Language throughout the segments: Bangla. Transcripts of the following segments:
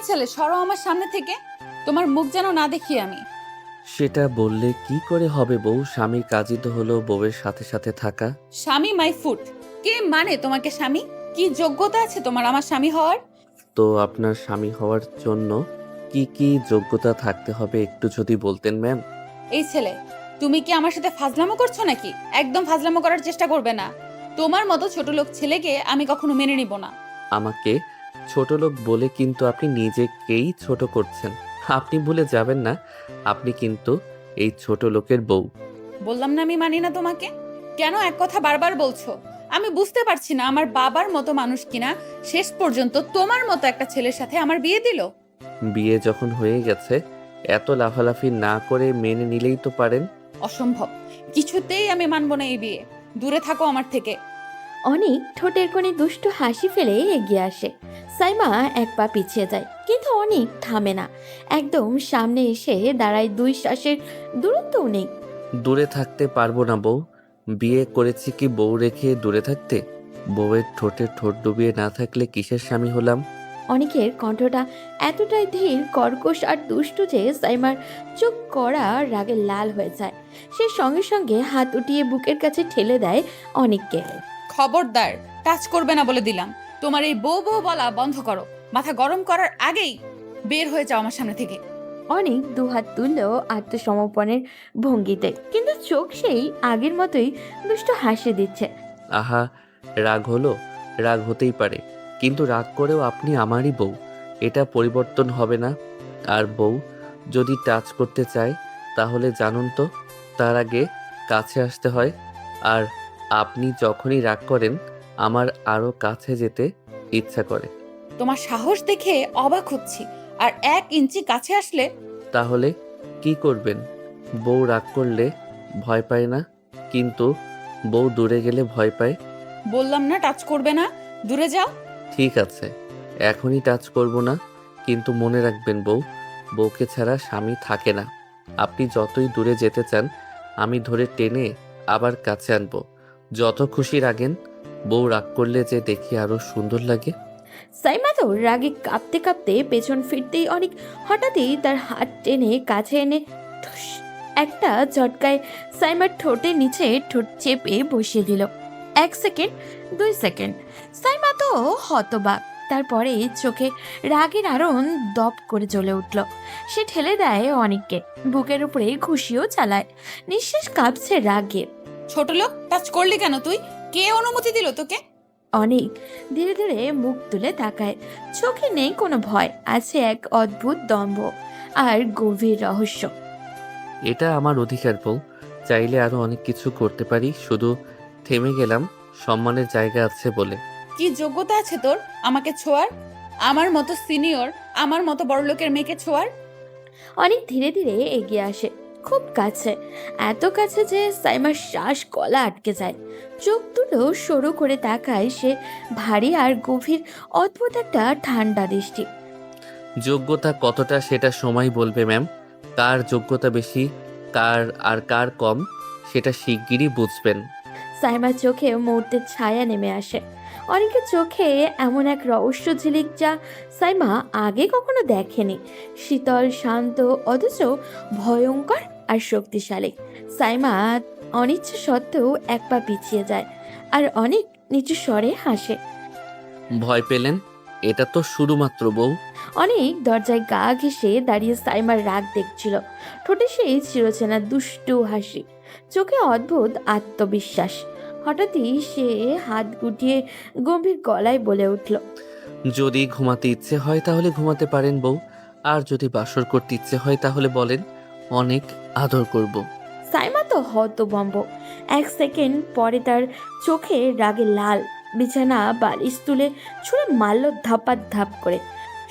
ছেলে, সরো আমার সামনে থেকে। তোমার মুখ যেন না দেখি আমি। সেটা বললে কি করে হবে বউ? স্বামীর কাজই তো হলো বউয়ের সাথে সাথে থাকা। স্বামী মাই ফুট। কে মানে তোমাকে স্বামী? কি যোগ্যতা আছে তোমার আমার স্বামী হওয়ার? তো আপনার স্বামী হওয়ার জন্য কি কি যোগ্যতা থাকতে হবে একটু যদি বলতেন ম্যাম। এই ছেলে, তুমি কি আমার সাথে ফাজলামো করছো নাকি? একদম ফাজলামো করার চেষ্টা করবে না। তোমার মতো ছোট লোক ছেলেকে আমি কখনো মেনে নিব না। আমাকে ছোট লোক বলে কিন্তু আপনি নিজেকেই ছোট করছেন। আপনি ভুলে যাবেন না, আপনি কিন্তু এই ছোট লোকের বউ। বললাম না আমি মানি না তোমাকে। কেন এক কথা বারবার বলছো? আমি বুঝতে পারছি না আমার বাবার মতো মানুষ কিনা শেষ পর্যন্ত তোমার মতো একটা ছেলের সাথে আমার বিয়ে দিল। বিয়ে যখন হয়ে গেছে, এত লাফালাফি না করে মেনে নিলেই তো পারেন। অসম্ভব। কিছুতেই আমি মানব না এই বিয়ে। দূরে থাকো আমার থেকে। অনেক ঠোঁটের কোণে দুষ্টু হাসি ফেলে এগিয়ে আসে। সাইমা এক পা পিছিয়ে যায়, কিন্তু অনেক থামে না। একদম সামনে এসে দাঁড়ায়, 2 শ্বাসের দূরত্বও নেই। দূরে থাকতে পারবো না বউ। বিয়ে করেছি কি বউ রেখে দূরে থাকতে? বউয়ের ঠোঁটে ঠোঁট ডুবিয়ে না থাকলে কিসের স্বামী হলাম? অনেকের কণ্ঠটা এতটাই ধীর, কর্কশ আর দুষ্টু যে সাইমার চোখ কড়া রাগে লাল হয়ে যায়। সে সঙ্গে সঙ্গে হাত উঠিয়ে বুকের কাছে ঠেলে দেয় অনেককে। খবরদার, টাচ করবে না বলে দিলাম। তোমার এই বউ বউ বলা বন্ধ করো। মাথা গরম করার আগেই বের হয়ে যাও আমার সামনে থেকে। অনেক দুহাত তুলল আত্মসমর্পণের ভঙ্গিতে, কিন্তু চোখ সেই আগের মতোই দুষ্ট হাসি দিচ্ছে। আহা, রাগ হলো? রাগ হতেই পারে, কিন্তু রাগ করেও আপনি আমারই বউ, এটা পরিবর্তন হবে না। আর বউ যদি টাচ করতে চায় তাহলে জানুন তো, তার আগে কাছে আসতে হয়। আর আপনি যখনই রাগ করেন আমার আরও কাছে যেতে ইচ্ছা করে। তোমার সাহস দেখে অবাক হচ্ছি। আর 1 ইঞ্চি কাছে আসলে? তাহলে কি করবেন? বউ রাগ করলে ভয় পায় না, কিন্তু বউ দূরে গেলে ভয় পায়। বললাম না টাচ করবে না। দূরে যাও। ঠিক আছে, এখনই টাচ করব না, কিন্তু মনে রাখবেন বউ, বউকে ছাড়া স্বামী থাকে না। আপনি যতই দূরে যেতে চান আমি ধরে টেনে আবার কাছে আনবো। যত খুশি রাগেন, বউ রাগ করলে যে দেখি আরো সুন্দর লাগে। সাইমা তো রাগে কাঁপতে কাঁপতে পেছন ফিরতেই অনেক হঠাৎই তার হাত টেনে কাছে এনে ঠুস একটা ঝটকায় সাইমার ঠোঁটের নিচে ঠোঁট চেপে বসিয়ে দিল। 1 সেকেন্ড, 2 সেকেন্ড, সাইমা তো হতবাক। তারপরে চোখে রাগের আরণ দপ করে জ্বলে উঠল। সে ঠেলে দেয় অনেককে, বুকের উপরে খুশিও চালায়। নিঃশ্বাস কাঁপছে রাগে। ছোট লোক, টাচ করলি কেন তুই? কে অনুমতি দিল তোকে? অনেক ধীরে ধীরে মুখ তুলে তাকায়। চোখে নেই কোনো ভয়, আছে এক অদ্ভুত দম্ভ আর গভীর রহস্য। এটা আমার অধিকার বউ, চাইলে আরো অনেক কিছু করতে পারি, শুধু থেমে গেলাম সম্মানের জায়গা আছে বলে। কি যোগ্যতা আছে তোর আমাকে ছোঁয়ার? আমার মতো সিনিয়র, আমার মতো বড় লোকের মেয়েকে ছোঁয়ার? অনেক ধীরে ধীরে এগিয়ে আসে, খুব কাছে, এত কাছে যে সাইমার শ্বাস গলা আটকে যায়। চোখ দুটো সরু করে তাকায় সে, ভারী আর গভীর, অদ্ভুত একটা ঠান্ডা দৃষ্টি। যোগ্যতা কতটা সেটা সময় বলবে ম্যাম। কার যোগ্যতা বেশি, কার আর কার কম, সেটা শিগগিরই বুঝবেন। সাইমার চোখে মুহূর্তের ছায়া নেমে আসে। অনেকের চোখে এমন এক রহস্য ঝিলিক যা সাইমা আগে কখনো দেখেনি। শীতল, শান্ত, অথচ ভয়ঙ্কর আর শক্তিশালী। সাইমা অনিচ্ছা সত্ত্বেও এক পা পিছিয়ে যায়, আর অনেক নিচু স্বরে হাসে। ভয় পেলেন? এটা তো শুধুমাত্র বউ। অনেক দরজায় গা ঘেঁষে দাঁড়িয়ে সাইমার রাগ দেখছিল। ঠোঁটে সেই চিরচেনা দুষ্টু হাসি, চোখে অদ্ভুত আত্মবিশ্বাস। হঠাৎই সে হাত গুটিয়ে গম্ভীর গলায় বলে উঠল, যদি ঘুমাতে ইচ্ছে হয় তাহলে ঘুমাতে পারেন বউ, আর যদি বাসর করতে ইচ্ছে হয় তাহলে বলেন, অনেক আদর করব। সাইমা তো হতভম্ব। 1 সেকেন্ড পরে তার চোখে রাগে লাল, বিছানা বালিশ তুলে ছুঁড়ে মারল ধাপাত ধাপ করে।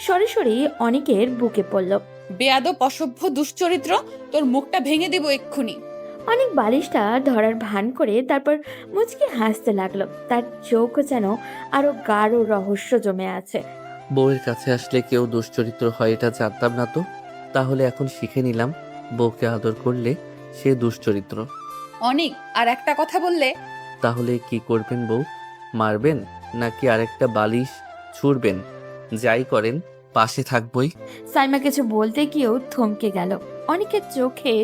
সরে অনেকের বুকে পড়ল। বেয়াদব, অসভ্য, দুশ্চরিত্র! তোর মুখটা ভেঙে দিব এক্ষুনি। অনেক বালিশটা ধরার ভান করে তারপর মুচকি হাসতে লাগলো। তার চোখ যেন আরো গাঢ় রহস্য জমে আছে। বউয়ের কাছে আসলে কেউ দুশ্চরিত্র হয় এটা জানতাম না তো। তাহলে এখন শিখে নিলাম, বউকে আদর করলে সে দুশ্চরিত্র। অনেক, আর একটা কথা বললে। তাহলে কি করবেন বউ? মারবেন নাকি আরেকটা বালিশ ছুঁড়বেন? যাই করেন পাশে থাকবই। সাইমা কিছু বলতে গিয়েও থমকে গেল। অনেকের চোখে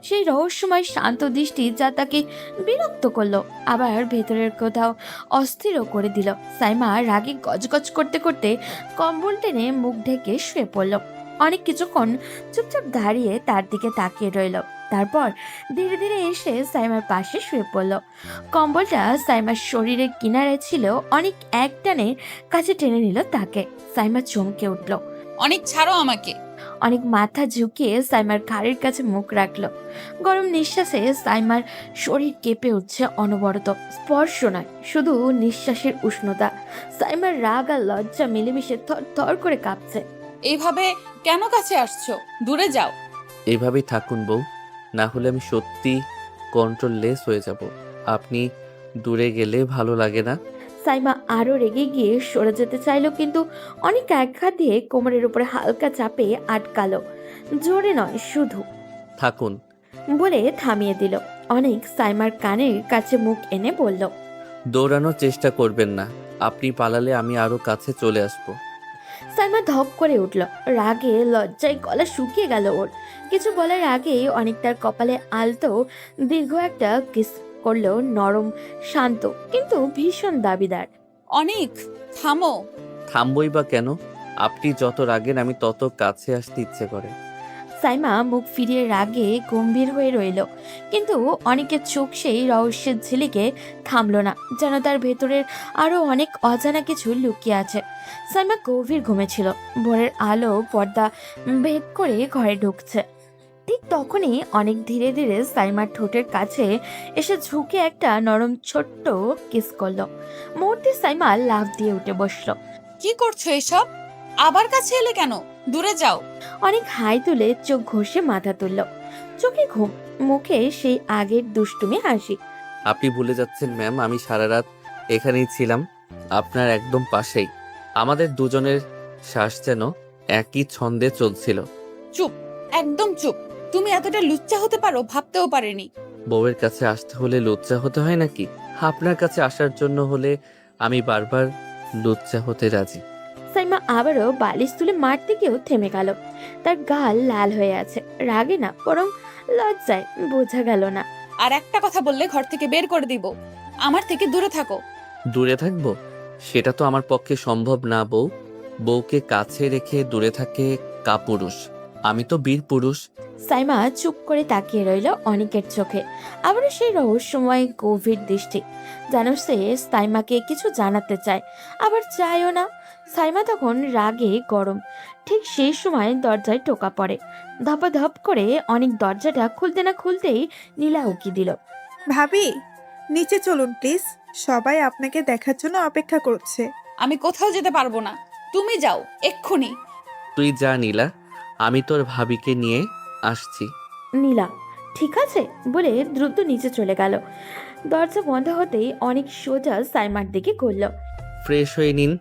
সেই রহস্যময় শান্ত দৃষ্টি যা তাকে বিরক্ত করলো, আবার ভেতরের কোথাও অস্থিরও করে দিল। সাইমা রাগে গজগজ করতে করতে কম্বল টেনে মুখ ঢেকে শুয়ে পড়ল। অনেক কিছুক্ষণ চুপচাপ দাঁড়িয়ে তার দিকে তাকিয়ে রইল, তারপর ধীরে ধীরে এসে সাইমার পাশে শুয়ে পড়ল। কম্বলটা সাইমার শরীরের কিনারে ছিল, অনেক একটানে কাছে টেনে নিল তাকে। সাইমা চমকে উঠল। অনেক ছাড়ো আমাকে। অনেক মাথা ঝুঁকিয়ে সাইমার ঘাড়ের কাছে মুখ রাখল। গরম নিঃশ্বাসে সাইমার শরীর কেঁপে উঠছে অনবরত। স্পর্শ নয়, শুধু নিঃশ্বাসের উষ্ণতা। সাইমার রাগ আর লজ্জা মিলেমিশে থর থর করে কাঁপছে। এইভাবে কেন কাছে আসছো? দূরে যাও। এভাবেই থাকুন বউ, না হলে আমি সত্যি কন্ট্রোললেস হয়ে যাব। আপনি দূরে গেলে ভালো লাগে না। সাইমা আরো রেগে গিয়ে সরে যেতে চাইলো, কিন্তু অনেক এক হাত দিয়ে কোমরের উপরে হালকা চাপে আটকালো। জোরে নয়, শুধু থাকুন। বলে থামিয়ে দিল। অনেক সাইমার কানের কাছে মুখ এনে বলল, দৌড়ানোর চেষ্টা করবেন না। আপনি পালালে আমি আরো কাছে চলে আসবো। সাইমা ধপ করে উঠল। রাগে লজ্জায় গলা শুকিয়ে গেল ওর। কিছু বলার আগেই অনেক তার কপালে আলতো দীর্ঘ একটা কিস করলো, নরম শান্ত কিন্তু ভীষণ দাবিদার। অনেক থামো। থামবই বা কেন? আপনি যত রাগেন আমি তত কাছে আসতে ইচ্ছে করে। সাইমা মুখ ফিরিয়ে রাগে গম্ভীর হয়ে রইল, কিন্তু অনেকের চোখ সেই রহস্যের ঝিলিকে থামলো না, যেন তার ভেতরের আরো অনেক অজানা কিছু লুকিয়ে আছে। সাইমা গভীর ঘুমেছিল। ভোরের আলো পর্দা ভেদ করে ঘরে ঢুকছে। ঠিক তখনই অনেক ধীরে ধীরে সাইমার ঠোঁটের কাছে এসে ঝুঁকে একটা নরম ছোট্ট কিস করলো। মুহূর্তে সাইমা লাফ দিয়ে উঠে বসলো। কি করছো এসব? আবার কাছে এলে কেন? দূরে যাও। অনেক হাই তুলে চোখ ঘষে মাথা তুলল। চোখে ঘুম, মুখে সেই আগের দুষ্টুমি হাসি। আপনি ভুলে যাচ্ছেন ম্যাম, আমি সারা রাত এখানেই ছিলাম, আপনার একদম পাশেই। আমাদের দুজনের শ্বাস যেন একই ছন্দে চলছিল। চুপ, একদম চুপ। তুমি এতটা লুচ্চা হতে পারো ভাবতেও পারিনি। বউয়ের কাছে আসতে হলে লজ্জা হতে হয় নাকি? আপনার কাছে আসার জন্য হলে আমি বারবার লজ্জা হতে রাজি। সাইমা আবারও বালিশ তুলে মারতে গিয়েও থেমে গেল। তার গাল লাল হয়ে আছে, রাগে না বরং লজ্জায়, বোঝা গেল না। আর একটা কথা বললে ঘর থেকে বের করে দিব। আমার থেকে দূরে থাকো। দূরে থাকবো? সেটা তো আমার পক্ষে সম্ভব না বউ। বউকে কাছে রেখে দূরে থাকে কাপুরুষ, আমি তো বীর পুরুষ। সাইমা চুপ করে তাকিয়ে রইল অনেকের চোখে। আবারও সেই রহস্যময় গভীর দৃষ্টি, যেন সে সাইমাকে কিছু জানাতে চায়, আবার চায়ও না। সাইমা তখন রাগে গরম। ঠিক সেই সময় দরজায় টোকা পড়ে। ধপাধপ করে অনেক দরজাটা খুলতে না খুলতেই নীলা উকি দিল। ভাবি, নিচে চলুন প্লিজ, সবাই আপনাকে দেখার জন্য অপেক্ষা করছে। আমি কোথাও যেতে পারবো না। তুমি যাও এক্ষুনি। তুই যা নীলা, আমি তোর ভাবিকে নিয়ে আসছি। নীলা ঠিক আছে বলে দ্রুত নিচে চলে গেল। দরজা বন্ধ হতেই অনেক সোজা সাইমার দিকে ঘুরল। ফ্রেশ হয়ে নিন,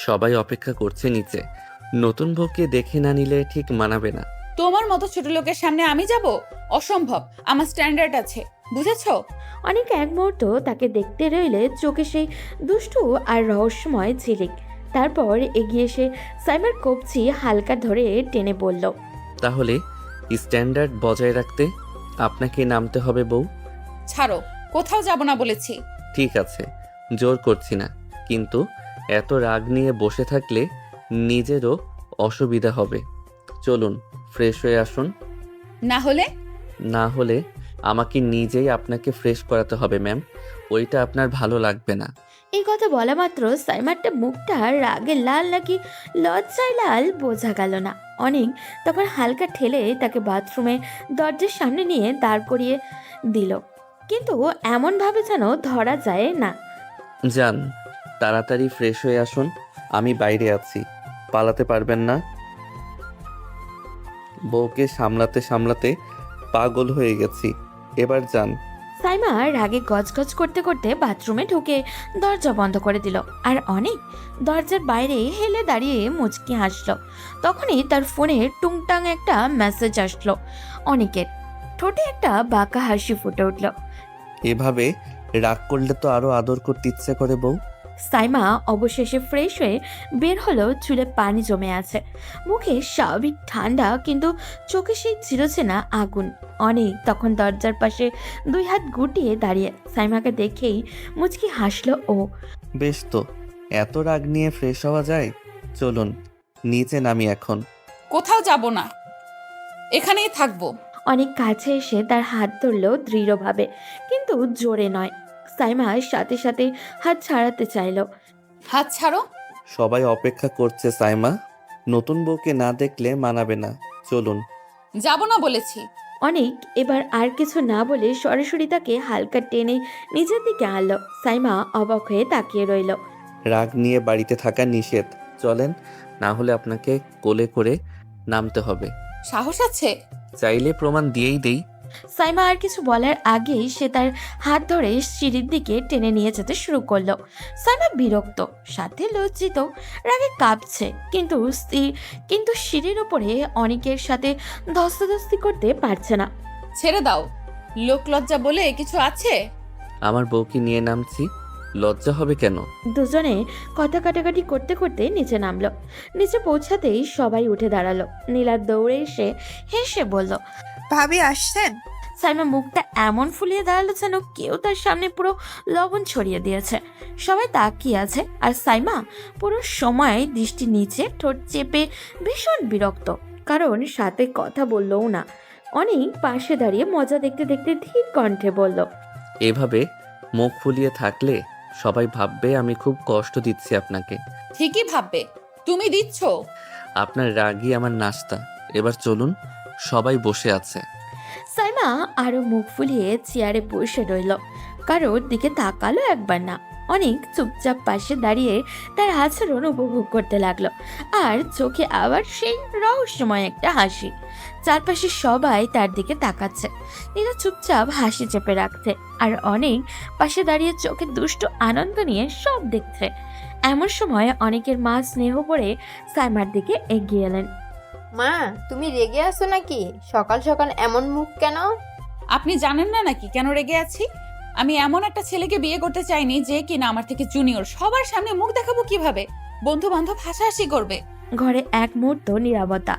সবাই অপেক্ষা করছে নিচে। নতুন বউকে দেখে না নিলে ঠিক মানাবে না। তোমার মতো ছোট লোকের সামনে আমি যাব? অসম্ভব। আমার স্ট্যান্ডার্ড আছে, বুঝেছো? অনেক এক মুহূর্ত তাকে দেখতে রইলে চোখে সেই দুষ্টু আর রহস্যময় ঝিলিক। তারপর এগিয়ে এসে সাইমার কবজি হালকা ধরে টেনে বলল, তাহলে স্ট্যান্ডার্ড বজায় রাখতে আপনাকে নামতে হবে বউ। ছাড়ো, কোথাও যাব না বলেছি। ঠিক আছে, জোর করছি না, কিন্তু এত রাগ নিয়ে বসে থাকলে নিজেরও অসুবিধা হবে। চলুন ফ্রেশ হয়ে আসুন। না হলে আমাকে নিজেই আপনাকে ফ্রেশ করাতে হবে ম্যাম, ওইটা আপনার ভালো লাগবে না। এই কথা বলা মাত্র সাইমারটা মুখটা রাগে লাল নাকি লজ্জায় লাল বোঝা গেল না। অনেক তখন হালকা ঠেলে তাকে বাথরুমে দরজার সামনে নিয়ে দাঁড় করিয়ে দিল, কিন্তু এমনভাবে যেন ধরা যায় না। যান, তাড়াতাড়ি ফ্রেশ হয়ে আসুন, আমি বাইরে আছি, পালাতে পারবেন না। বউকে সামলাতে সামলাতে পাগল হয়ে গেছি, এবার যান। সাইমা রাগে গজগজ করতে করতে বাথরুমে ঢুকে দরজা বন্ধ করে দিল। আর অনেক দরজার বাইরে হেলে দাঁড়িয়ে মুচকি হাসলো। তখনই তার ফোনে টুংটাং একটা মেসেজ আসলো। অনেকের ঠোঁটে একটা বাঁকা হাসি ফুটে উঠল। এভাবে রাগ করলে তো আরো আদর করতে ইচ্ছে করে বউ। সাইমা অবশেষে ফ্রেশ হয়ে বের হলো, চুলে পানি জমে আছে, মুখে স্বাভাবিক ঠান্ডা, কিন্তু চোখে সেই চিরচেনা আগুন। অনেক তখন দরজার পাশে দুই হাত গুটিয়ে দাঁড়িয়ে, সাইমাকে দেখেই মুচকি হাসলো ও। বেশ তো, এত রাগ নিয়ে ফ্রেশ হওয়া যায়? চলুন নিচে নামি এখন। কোথাও যাব না, এখানেই থাকবো। অনেক কাছে এসে তার হাত ধরলো দৃঢ়ভাবে, কিন্তু জোরে নয়। সাইমা সাথে সাথে হাত ছাড়াতে চাইলো। হাত ছাড়ো। সবাই অপেক্ষা করছে সাইমা, নতুন বউকে না দেখলে মানাবে না। চলুন। যাব না বলেছি। অনেক এবার আর কিছু না বলে সরাসরি তাকে হালকা টেনে নিজের দিকে আনলো। সাইমা অবাক হয়ে তাকিয়ে রইল। রাগ নিয়ে বাড়িতে থাকা নিষেধ, চলেন, না হলে আপনাকে কোলে করে নামতে হবে। সাহস আছে? চাইলে প্রমাণ দিয়েই দেই। সাইমা আর কিছু বলার আগেই সে তার হাত ধরে সিঁড়ির দিকে টেনে নিয়ে যেতে শুরু করলো। সাইমা বিরক্ত, সাথে লজ্জিত, রাগে কাঁপছে, কিন্তু সিঁড়ির উপরে অনেকের সাথে ধস্তাধস্তি করতে পারছে না। ছেড়ে দাও, লোক লজ্জা বলে কিছু আছে? আমার বউকে নিয়ে নামছি, লজ্জা হবে কেন? দুজনে কথা কাটাকাটি করতে করতে নিচে নামলো। নিচে পৌঁছাতেই সবাই উঠে দাঁড়ালো। নীলা দৌড়ে এসে হেসে বলল। ভাবি আসছেন? সাইমা মুখটা এমন ফুলিয়ে দাঁড়ালো যেন কেউ তার সামনে পুরো লবণ ছড়িয়ে দিয়েছে। সবাই তাকিয়ে আছে, আর সাইমা পুরো সময় দৃষ্টি নিচে, ঠোঁট চেপে, ভীষণ বিরক্ত, কারণ সাথে কথা বললও না। অনেক পাশে দাঁড়িয়ে মজা দেখতে দেখতে ধীর কণ্ঠে বলল। এভাবে মুখ ফুলিয়ে থাকলে সবাই ভাববে আমি খুব কষ্ট দিচ্ছি আপনাকে। ঠিকই ভাববে, তুমি দিচ্ছ। আপনার রাগই আমার নাস্তা। এবার চলুন, সবাই বসে আছে। সাইমা আরো মুখ ফুলিয়ে চেয়ারে বসে রইল, কারোর দিকে তাকালো একবার না। অনেক চুপচাপ পাশে দাঁড়িয়ে তার আচরণ উপভোগ করতে লাগলো, আর চোখে আবার সেই রহস্যময় একটা হাসি। চারপাশে সবাই তার দিকে তাকাচ্ছে, নীলা চুপচাপ হাসি চেপে রাখছে, আর অনেক পাশে দাঁড়িয়ে চোখে দুষ্ট আনন্দ নিয়ে সব দেখছে। এমন সময় অনেকের মা স্নেহ করে সাইমার দিকে এগিয়ে এলেন। মা, তুমি রেগে আছো নাকি? সকাল সকাল এমন মুখ কেন? আপনি জানেন না নাকি কেন রেগে আছি? আমি এমন একটা ছেলেকে বিয়ে করতে চাইনি যে কিনা আমার থেকে জুনিয়র। সবার সামনে মুখ দেখাবো কিভাবে? বন্ধু বান্ধব হাসাহাসি করবে। ঘরে এক মুহূর্ত নীরবতা।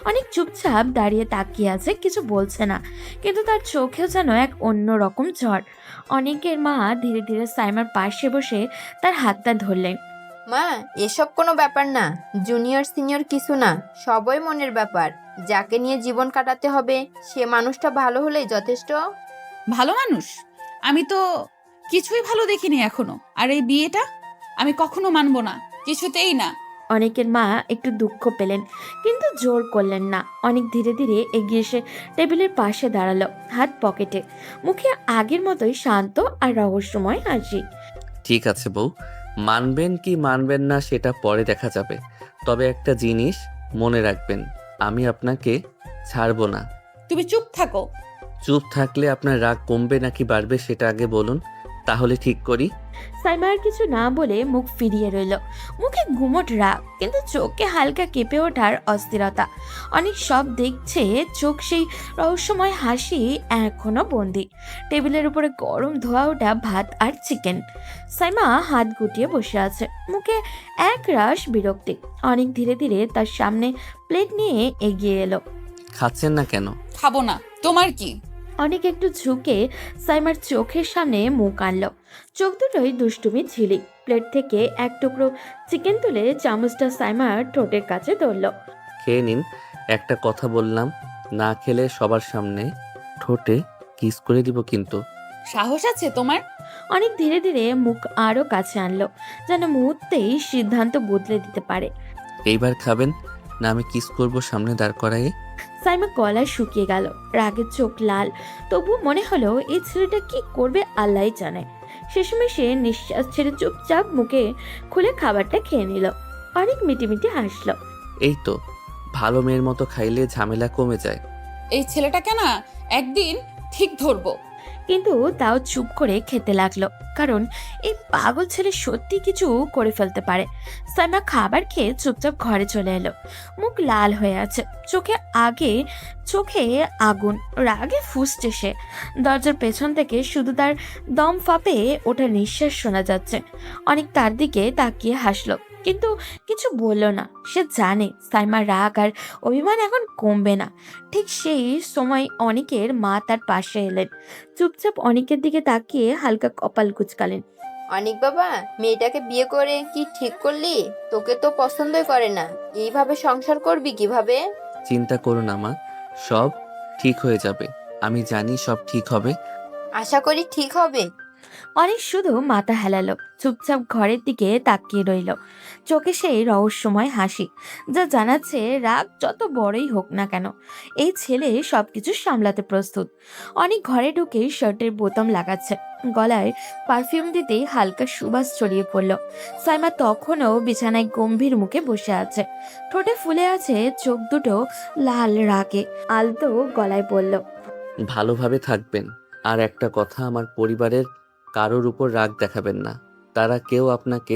অনেক চুপচাপ দাঁড়িয়ে তাকিয়ে আছে, কিছু বলছে না, কিন্তু তার চোখেও যেন এক অন্য রকম ঝড়। অনেকের মা ধীরে ধীরে সাইমার পাশে বসে তার হাতটা ধরলেন। মা, এসব কোনো ব্যাপার না। জুনিয়র সিনিয়র কিছু না, সবই মনের ব্যাপার। যাকে নিয়ে জীবন কাটাতে হবে সে মানুষটা ভালো হলেই যথেষ্ট। ভালো মানুষ? আমি তো কিছুই ভালো দেখিনি এখনো। আর এই বিয়েটা আমি কখনো মানবো না, কিছুতেই না। অনেকের মা একটু দুঃখ পেলেন, কিন্তু জোর করলেন না। অনেক ধীরে ধীরে এগিয়ে এসে টেবিলের পাশে দাঁড়ালো, হাত পকেটে, মুখে আগের মতোই শান্ত আর রহস্যময় হাসি। ঠিক আছে বউ, মানবেন কি মানবেন না সেটা পরে দেখা যাবে। তবে একটা জিনিস মনে রাখবেন, আমি আপনাকে ছাড়বো না। তুমি চুপ থাকো। চুপ থাকলে আপনার রাগ কমবে নাকি বাড়বে সেটা আগে বলুন, তাহলে ঠিক করি। সাইমা আর কিছু না বলে মুখ ফিরিয়ে রইল, মুখে গুমট রাগ, কিন্তু চোখে হালকা কেঁপে ওঠার অস্থিরতা। অনেক সব দেখছে, চোখ সেই রহস্যময় হাসি এখনো বন্দি। টেবিলের উপরে গরম ধোয়া ওঠা ভাত আর চিকেন। সাইমা হাত গুটিয়ে বসে আছে, মুখে এক রাশ বিরক্তি। অনেক ধীরে ধীরে তার সামনে প্লেট নিয়ে এগিয়ে এলো। খাচ্ছেন না কেন? খাবো না, তোমার কি? অনেক একটু ঝুঁকে সাইমার চোখের সামনে মুখ আনলো, চোখ দুটোই দুষ্টুমি ঝিলিক। প্লেট থেকে এক টুকরো চিকেন তুলে চামচটা সাইমার ঠোঁটের কাছে ধরলো। খেয়ে নিন। একটা কথা বললাম, না খেলে সবার সামনে ঠোঁটে কিস করে দিব কিন্তু। সাহস আছে তোমার? অনেক ধীরে ধীরে মুখ আরো কাছে আনলো, যেন মুহূর্তেই সিদ্ধান্ত বদলে দিতে পারে। এইবার খাবেন না আমি কিস করব সামনে দাঁড় করায়ে? সাইমা গলা শুকিয়ে গেল, রাগের চোখ লাল। তবু মনে হলো এই ছেলেটা কি করবে আল্লাহই জানে। শেষমেশে নিঃশ্বাস ছেড়ে চুপচাপ মুখে খুলে খাবারটা খেয়ে নিল। অনেক মিটিমিটি হাসলো। এই তো, ভালো মেয়ের মতো খাইলে ঝামেলা কমে যায়। এই ছেলেটাকে না একদিন ঠিক ধরবো। কিন্তু তাও চুপ করে খেতে লাগলো, কারণ এই পাগল ছেলে সত্যি কিছু করে ফেলতে পারে। সাইমা খাবার খেয়ে চুপচাপ ঘরে চলে এলো। মুখ লাল হয়ে আছে, চোখে আগুন, রাগে ফুঁসছে সে। দরজার পেছন থেকে শুধু তার দম ফাঁপে ওটা নিঃশ্বাস শোনা যাচ্ছে। অনেক তার দিকে তাকিয়ে হাসলো, কিন্তু কিছু বলল না। সে জানে সাইমার রাগ আর অভিমান এখন কমবে না। ঠিক সেই সময় অনিকের মা তার পাশে এলেন। চুপচাপ অনিকের দিকে তাকিয়ে হালকা কপাল কুঁচকালেন। অনেক বাবা, মেয়েটাকে বিয়ে করে কি ঠিক করলি? তোকে তো পছন্দই করে না, এইভাবে সংসার করবি কিভাবে? চিন্তা করো না মা, সব ঠিক হয়ে যাবে। আমি জানি সব ঠিক হবে। আশা করি ঠিক হবে। অনেক শুধু মাথা হেলালো, চুপচাপ ঘরের দিকে তাকিয়ে রইল। চোখে সেই রহস্যময় হাসি, যা জানাচ্ছে রাগ যত বড়ই হোক না কেন, এই ছেলে সবকিছু সামলাতে প্রস্তুত। অনেক ঘরে ঢুকে শার্টের বোতাম লাগাচ্ছে, গলায় পারফিউম দিতেই হালকা সুবাস ছড়িয়ে পড়ল। সাইমা তখনও বিছানায় গম্ভীর মুখে বসে আছে, ঠোঁটে ফুলে আছে চোখ দুটো লাল রাগে। আলতো গলায় বলল, ভালোভাবে থাকবেন। আর একটা কথা, আমার পরিবারের কারোর উপর রাগ দেখাবেন না। তারা কেউ আপনাকে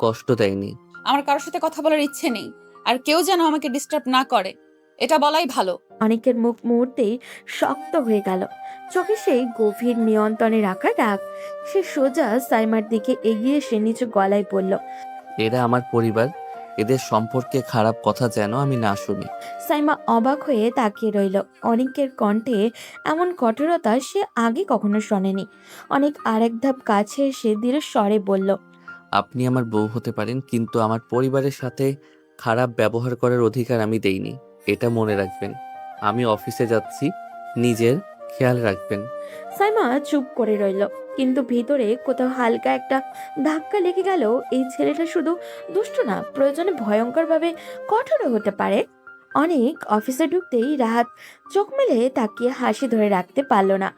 কষ্ট দেয়নি। আমার কারোর সাথে কথা বলার ইচ্ছে নেই, আর কেউ যেন আমাকে ডিস্টার্ব না করে, এটা বলাই ভালো। অনেকের মুখ মুহূর্তেই শক্ত হয়ে গেল, চোখে সেই গভীর নিয়ন্ত্রণে রাখা রাগ। সে সোজা সাইমার দিকে এগিয়ে এসে নিচু গলায় বলল, এরা আমার পরিবার, এদের সম্পর্কে খারাপ কথা যেন আমি না শুনি। সাইমা অবাক হয়ে তাকিয়ে রইল। অনেকের কণ্ঠে এমন কঠোরতা সে আগে কখনো শোনেনি। অনেক আরেক ধাপ কাছে এসে ধীরে স্বরে বলল, আপনি আমার বউ হতে পারেন, কিন্তু আমার পরিবারের সাথে খারাপ ব্যবহার করার অধিকার আমি দেইনি। এটা মনে রাখবেন। আমি অফিসে যাচ্ছি, নিজের খেয়াল রাখবেন। সাইমা চুপ করে রইল, কিন্তু ভিতরে কোথাও হালকা একটা ধাক্কা লেগে গেল। এই ছেলেটা শুধু দুষ্ট না, প্রয়োজনে ভয়ঙ্করভাবে কঠোরও হতে পারে। অনেক অফিসে ঢুকতেই রাহাত চোখ মেলে তাকিয়ে হাসি ধরে রাখতে পারল না।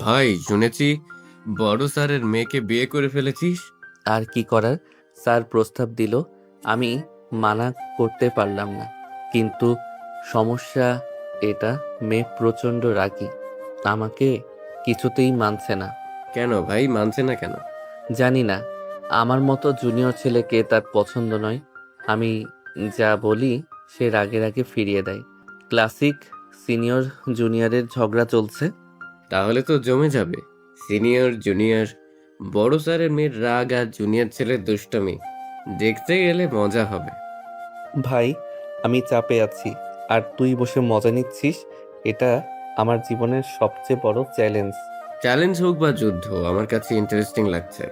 ভাই, শুনেছি বড় স্যারের মেয়েকে বিয়ে করে ফেলেছিস। আর কি করার, স্যার প্রস্তাব দিল, আমি মানা করতে পারলাম না। কিন্তু সমস্যা এটা, মেয়ে প্রচণ্ড রাগী, আমাকে কিছুতেই মানছে না। কেন ভাই, মানছে না কেন? জানি না, আমার মতো জুনিয়র ছেলেকে তার পছন্দ নয়। আমি যা বলি সে রাগে রাগে ফিরিয়ে দেয়। ক্লাসিক সিনিয়র জুনিয়রের ঝগড়া চলছে। তাহলে তো জমে যাবে। সিনিয়র জুনিয়র, বড় স্যারের মেয়ের রাগ আর জুনিয়র ছেলের দুষ্টমি দেখতে গেলে মজা হবে। ভাই, আমি চাপে আছি, আর তুই বসে মজা নিচ্ছিস। এটা আমার জীবনের সবচেয়ে বড় চ্যালেঞ্জ। চ্যালেঞ্জ হোক বা যুদ্ধ, আমার কাছে ইন্টারেস্টিং লাগছে।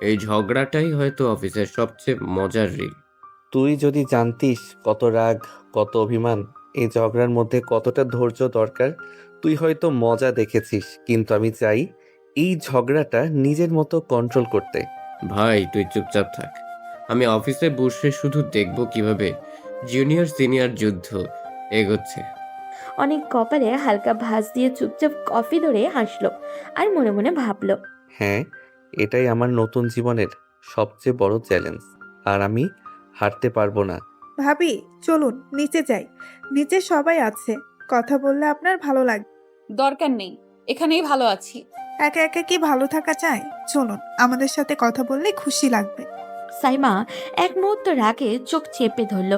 এই ঝগড়াটাই হয়তো অফিসের সবচেয়ে মজার রিল। তুই যদি জানতিস কত রাগ, কত অভিমান, এই ঝগড়ার মধ্যে কতটা ধৈর্য দরকার, তুই হয়তো মজা দেখেছিস। কিন্তু আমি চাই এই ঝগড়াটা নিজের মতো কন্ট্রোল করতে। ভাই তুই চুপচাপ থাক, আমি অফিসে বসে শুধু দেখবো কিভাবে জুনিয়র সিনিয়র যুদ্ধ এগোচ্ছে। অনেক কপালে হালকা ভাঁজ দিয়ে চুপচাপ কফি ধরে হাসলো, আর মনে মনে ভাবলো, হ্যাঁ, এটাই আমার নতুন জীবনের সবচেয়ে বড় চ্যালেঞ্জ, আর আমি হারতে পারবো না। ভাবি, চলুন নিচে যাই। নিচে সবাই আছে, কথা বললে আপনার ভালো লাগবে। দরকার নেই, এখানেই ভালো আছি। একা একা কি ভালো থাকা চাই? চলুন, আমাদের সাথে কথা বললে খুশি লাগবে। সাইমা এক মুহূর্ত রাগে চোখ চেপে ধরল।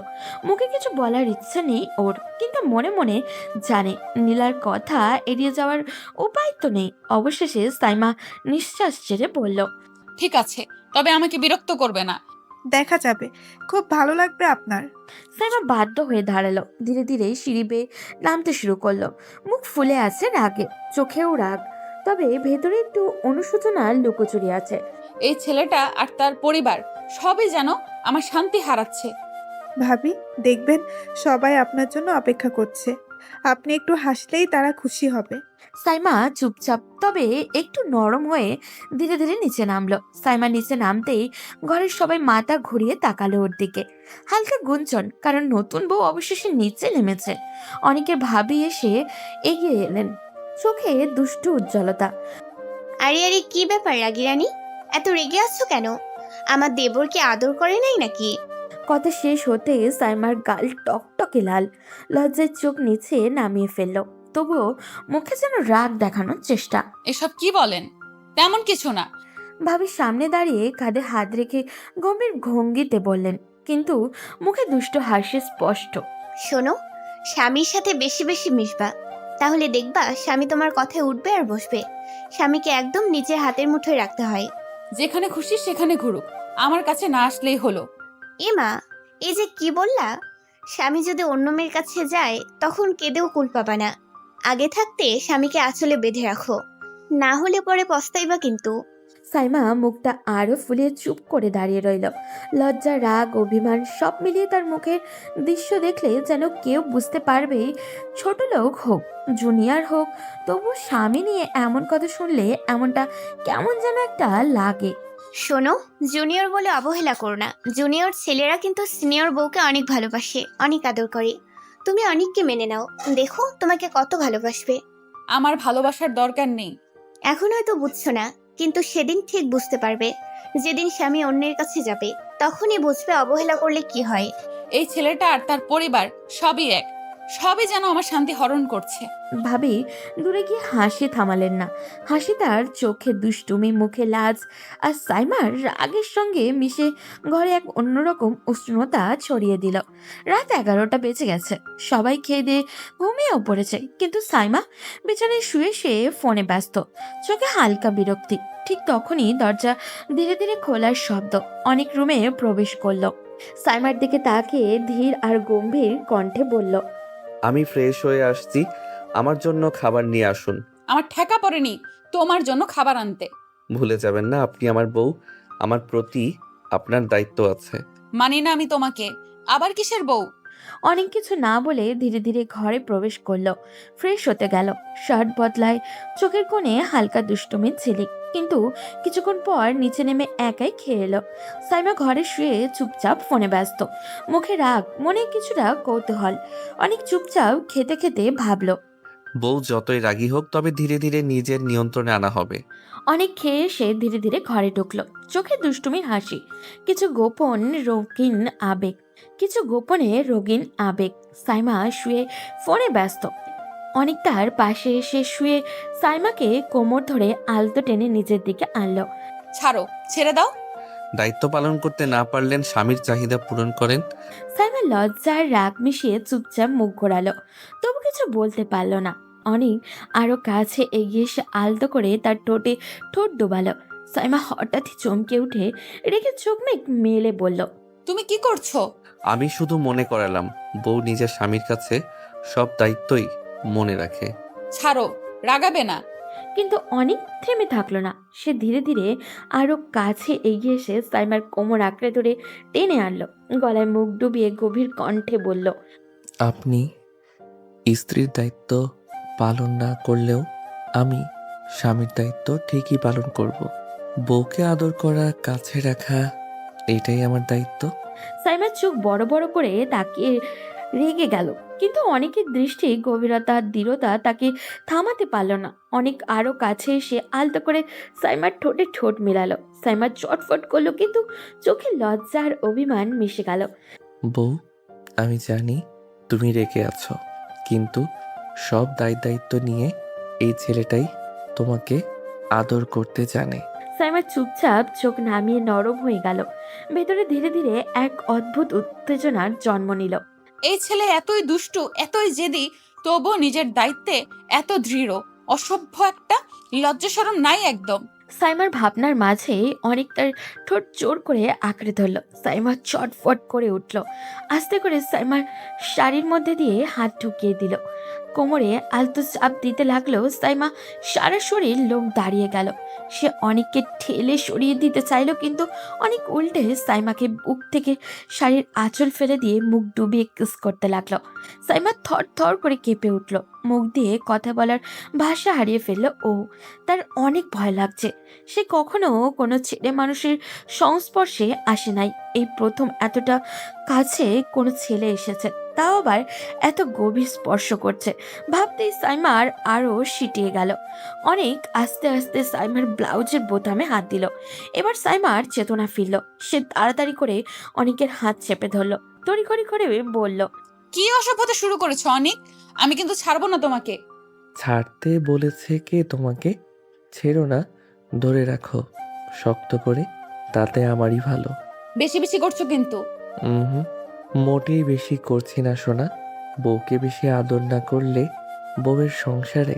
মুখে কিছু বলার ইচ্ছে নেই ওর, কিন্তু মনে মনে জানে নীলার কথা এড়িয়ে যাওয়ার উপায় তো নেই। অবশেষে সাইমা নিঃশ্বাস ছেড়ে বলল, ঠিক আছে, তবে আমাকে বিরক্ত করবে না। দেখা যাবে, খুব ভালো লাগবে আপনার। সাইমা বাধ্য হয়ে দাঁড়ালো, ধীরে ধীরে সিঁড়ি বেয়ে নামতে শুরু করলো। মুখ ফুলে আছে রাগে, চোখেও রাগ, তবে ভেতরে একটু অনুশোচনা লুকোচুরি আছে। এই ছেলেটা আর তার পরিবার সবই যেন আমার শান্তি হারাচ্ছে। ভাবি, দেখবেন সবাই আপনার জন্য অপেক্ষা করছে। আপনি একটু হাসলেই তারা খুশি হবে। সাইমা চুপচাপ তবে একটু নরম হয়ে ধীরে ধীরে নিচে নামলো। সাইমা নিচে নামতেই ঘরের সবাই মাথা ঘুরিয়ে তাকালো ওর দিকে। হালকা গুঞ্জন, কারণ নতুন বউ অবশেষে নিচে নেমেছে। অনেকের ভাবি এসে এগিয়ে এলেন, চোখে দুষ্টু উজ্জ্বলতা। আরে আরে, কি ব্যাপার রাগী রানী? এত রেগে আছো কেন? আমার দেবর কি আদর করে নাই নাকি? কথা শেষ হতে সাইমার গাল টকটকে লাল, লজ্জায় চোখ নিচে নামিয়ে ফেলল। তবুও মুখে যেন রাগ দেখানোর চেষ্টা। এসব কি বলেন? তেমন কিছু না। ভাবির সামনে দাঁড়িয়ে কাঁধে হাত রেখে গম্ভীর ভঙ্গিতে বললেন, কিন্তু মুখে দুষ্ট হাসি স্পষ্ট। শোনো, স্বামীর সাথে বেশি বেশি মিশবা, তাহলে দেখবা স্বামী তোমার কথায় উঠবে আর বসবে। স্বামীকে একদম নিজের হাতের মুঠোয় রাখতে হয়। যেখানে খুশি সেখানে ঘুরুক, আমার কাছে না আসলেই হলো। এমা, এই যে কি বললা? স্বামী যদি অন্য মেয়ের কাছে যায় তখন কেঁদেও কুল পাবা না। আগে থাকতে স্বামীকে আঁচলে বেঁধে রাখো, না হলে পরে পস্তাইবা কিন্তু। সাইমা মুখটা আরো ফুলিয়ে চুপ করে দাঁড়িয়ে রইল। লজ্জা, রাগ, অভিমান সব মিলিয়ে তার মুখের দৃশ্য দেখলে যেন কেউ বুঝতে পারবে, ছোট লোক হোক, জুনিয়র হোক, তবু স্বামী নিয়ে এমন কথা শুনলে এমনটা কেমন যেন একটা লাগে। শোনো, জুনিয়র বলে অবহেলা করো না। জুনিয়র ছেলেরা কিন্তু সিনিয়র বউকে অনেক ভালোবাসে, অনেক আদর করে। তুমি অনেককে মেনে নাও, দেখো তোমাকে কত ভালোবাসবে। আমার ভালোবাসার দরকার নেই। এখন হয়তো বুঝছো না, কিন্তু সেদিন ঠিক বুঝতে পারবে। যেদিন স্বামী অন্যের কাছে যাবে তখনই বুঝবে অবহেলা করলে কি হয়। এই ছেলেটা আর তার পরিবার সবই এক, সবই যেন আমার শান্তি হরণ করছে। ভাবি দূরে গিয়ে হাসি থামালেন না। হাসি তার চোখে দুষ্টুমি, মুখে লাজ, আর সাইমার রাগের সঙ্গে মিশে ঘরে এক অন্যরকম উষ্ণতা ছড়িয়ে দিল। রাত 11টা বেজে গেছে, সবাই খেয়ে দিয়ে ঘুমিয়েও পড়েছে, কিন্তু সাইমা বিছানায় শুয়ে শুয়ে ফোনে ব্যস্ত, চোখে হালকা বিরক্তি। ঠিক তখনই দরজা ধীরে ধীরে খোলার শব্দ অনেক রুমে প্রবেশ করলো। সাইমার দিকে তাকিয়ে ধীর আর গম্ভীর কণ্ঠে বলল, আমি ফ্রেশ হয়ে আসছি, আমার জন্য খাবার নিয়ে আসুন। আমার ঠেকা পড়েনি তোমার জন্য খাবার আনতে। ভুলে যাবেন না আপনি আমার বউ, আমার প্রতি আপনার দায়িত্ব আছে। মানি না আমি তোমাকে। আবার কিসের বউ? অনেক কিছু না বলে ধীরে ধীরে ঘরে প্রবেশ করলো। ফ্রেশ হতে গেল, শার্ট বদলায়, চোখের কোণে হালকা দুষ্টুমির ঝিলিক, কিন্তু কিছুক্ষণ পর নিচে নেমে একাই খেয়ে এলো। সাইমা ঘরে শুয়ে চুপচাপ ফোনে ব্যস্ত, মুখে রাগ, মনে কিছুটা কৌতূহল। অনেক চুপচাপ খেতে খেতে ভাবলো, বউ যতই রাগী হোক, তবে ধীরে ধীরে নিজের নিয়ন্ত্রণে আনা হবে। অনেক খেয়ে এসে ধীরে ধীরে ঘরে ঢুকলো, চোখে দুষ্টুমির হাসি, কিছু গোপন রঙিন আবেগ, কিছু গোপনে রঙিন আবেগ। সাইমা শুয়ে ফোনে ব্যস্ত, অনেক তার পাশে এসে শুয়ে সাইমাকে কোমর ধরে আলতো টেনে নিজের দিকে আনলো। ছাড়ো, ছেড়ে দাও। দায়িত্ব পালন করতে না পারলেন স্বামীর চাহিদা পূরণ করেন। সাইমা লজ্জা আর রাগ মিশিয়ে চুপচাপ মুখ ঘোরালো, তবু কিছু বলতে পারলো না। অনেক আরো কাছে এগিয়ে এসে আলতো করে তার ঠোঁটে ঠোঁট ডোবালো। সাইমা হঠাৎই চমকে উঠে রেগে চোখ মেলে বলল, তুমি কি করছো? আমি শুধু মনে করালাম, বউ নিজের স্বামীর কাছে সব দায়িত্বই মনে রাখে। ছাড়ো, রাগাবে না। কিন্তু অনেক থেমে থাকলো না। সে ধীরে ধীরে আরো কাছে এগিয়ে এসে সাইমার কোমর আঁকড়ে ধরে টেনে আনলো, গলায় মুখ ডুবিয়ে গভীর কণ্ঠে বলল, আপনি স্ত্রীর দায়িত্ব পালন না করলেও আমি স্বামীর দায়িত্ব ঠিকই পালন করব। বউকে আদর করা, কাছে রাখা, এটাই আমার দায়িত্ব। সাইমার চোখ বড় বড় করে তাকিয়ে রেগে গেল, কিন্তু অনেকের দৃষ্টি, গভীরতা, দৃঢ়তা তাকে থামাতে পারল না। অনেক আরো কাছে এসে আলতো করে সাইমার ঠোঁটে ঠোঁট মেলালো। সাইমা চটফট করলো, কিন্তু চোখে লজ্জা আর অভিমান মিশে গেল। বউ, আমি জানি তুমি রেগে আছো, কিন্তু সব দায়িত্ব নিয়ে এই ছেলেটাই তোমাকে আদর করতে জানে। সাইমা চুপচাপ চোখ নামিয়ে নরম হয়ে গেল। ভেতরে ধীরে ধীরে এক অদ্ভুত উত্তেজনার জন্ম নিল। এই ছেলে এতই দুষ্টু, এতই জেদি, তবুও নিজের দায়িত্বে এত দৃঢ়। অসভ্য একটা, লজ্জা শরম নাই একদম। সাইমার ভাবনার মাঝে অনেক তার ঠোঁট জোর করে আঁকড়ে ধরল। সাইমা চটফট করে উঠল, আস্তে করে সাইমার শাড়ির মধ্যে দিয়ে হাত ঢুকিয়ে দিল, কোমরে আলতো চাপ দিতে লাগলো। সাইমা সারা শরীর লোক দাঁড়িয়ে গেল। সে অনেককে ঠেলে সরিয়ে দিতে চাইলো, কিন্তু অনেক উল্টে সাইমাকে বুক থেকে শাড়ির আঁচল ফেলে দিয়ে মুখ ডুবিয়ে কিস করতে লাগলো। সাইমা থর থর করে কেঁপে উঠল, মুখ দিয়ে কথা বলার ভাষা হারিয়ে ফেললো। তার অনেক ভয় লাগছে। সে কখনো কোনো ছেলে মানুষের সংস্পর্শে আসে নাই, এই প্রথম এতটা কাছে কোনো ছেলে এসেছে, তাও আবার এত গভীর স্পর্শ করছে। ভাবতেই সাইমার আরও সিটিয়ে গেল। অনেক আস্তে আস্তে সাইমার ব্লাউজের বোতামে হাত দিল। এবার সাইমার চেতনা ফিরল। সে তাড়াতাড়ি করে অনেকের হাত চেপে ধরল, তড়িঘড়ি করে বলল, কি অসভ্যতা শুরু করেছো অনিক? আমি কিন্তু ছাড়বো না তোমাকে। ছাড়তে বলেছে কে তোমাকে? ছেড়ো না, ধরে রাখো শক্ত করে, তাতে আমারই ভালো। বেশি বেশি করছো কিন্তু। হুম, মোটেই বেশি করছি না সোনা। বউকে বেশি আদর না করলে বউয়ের সংসারে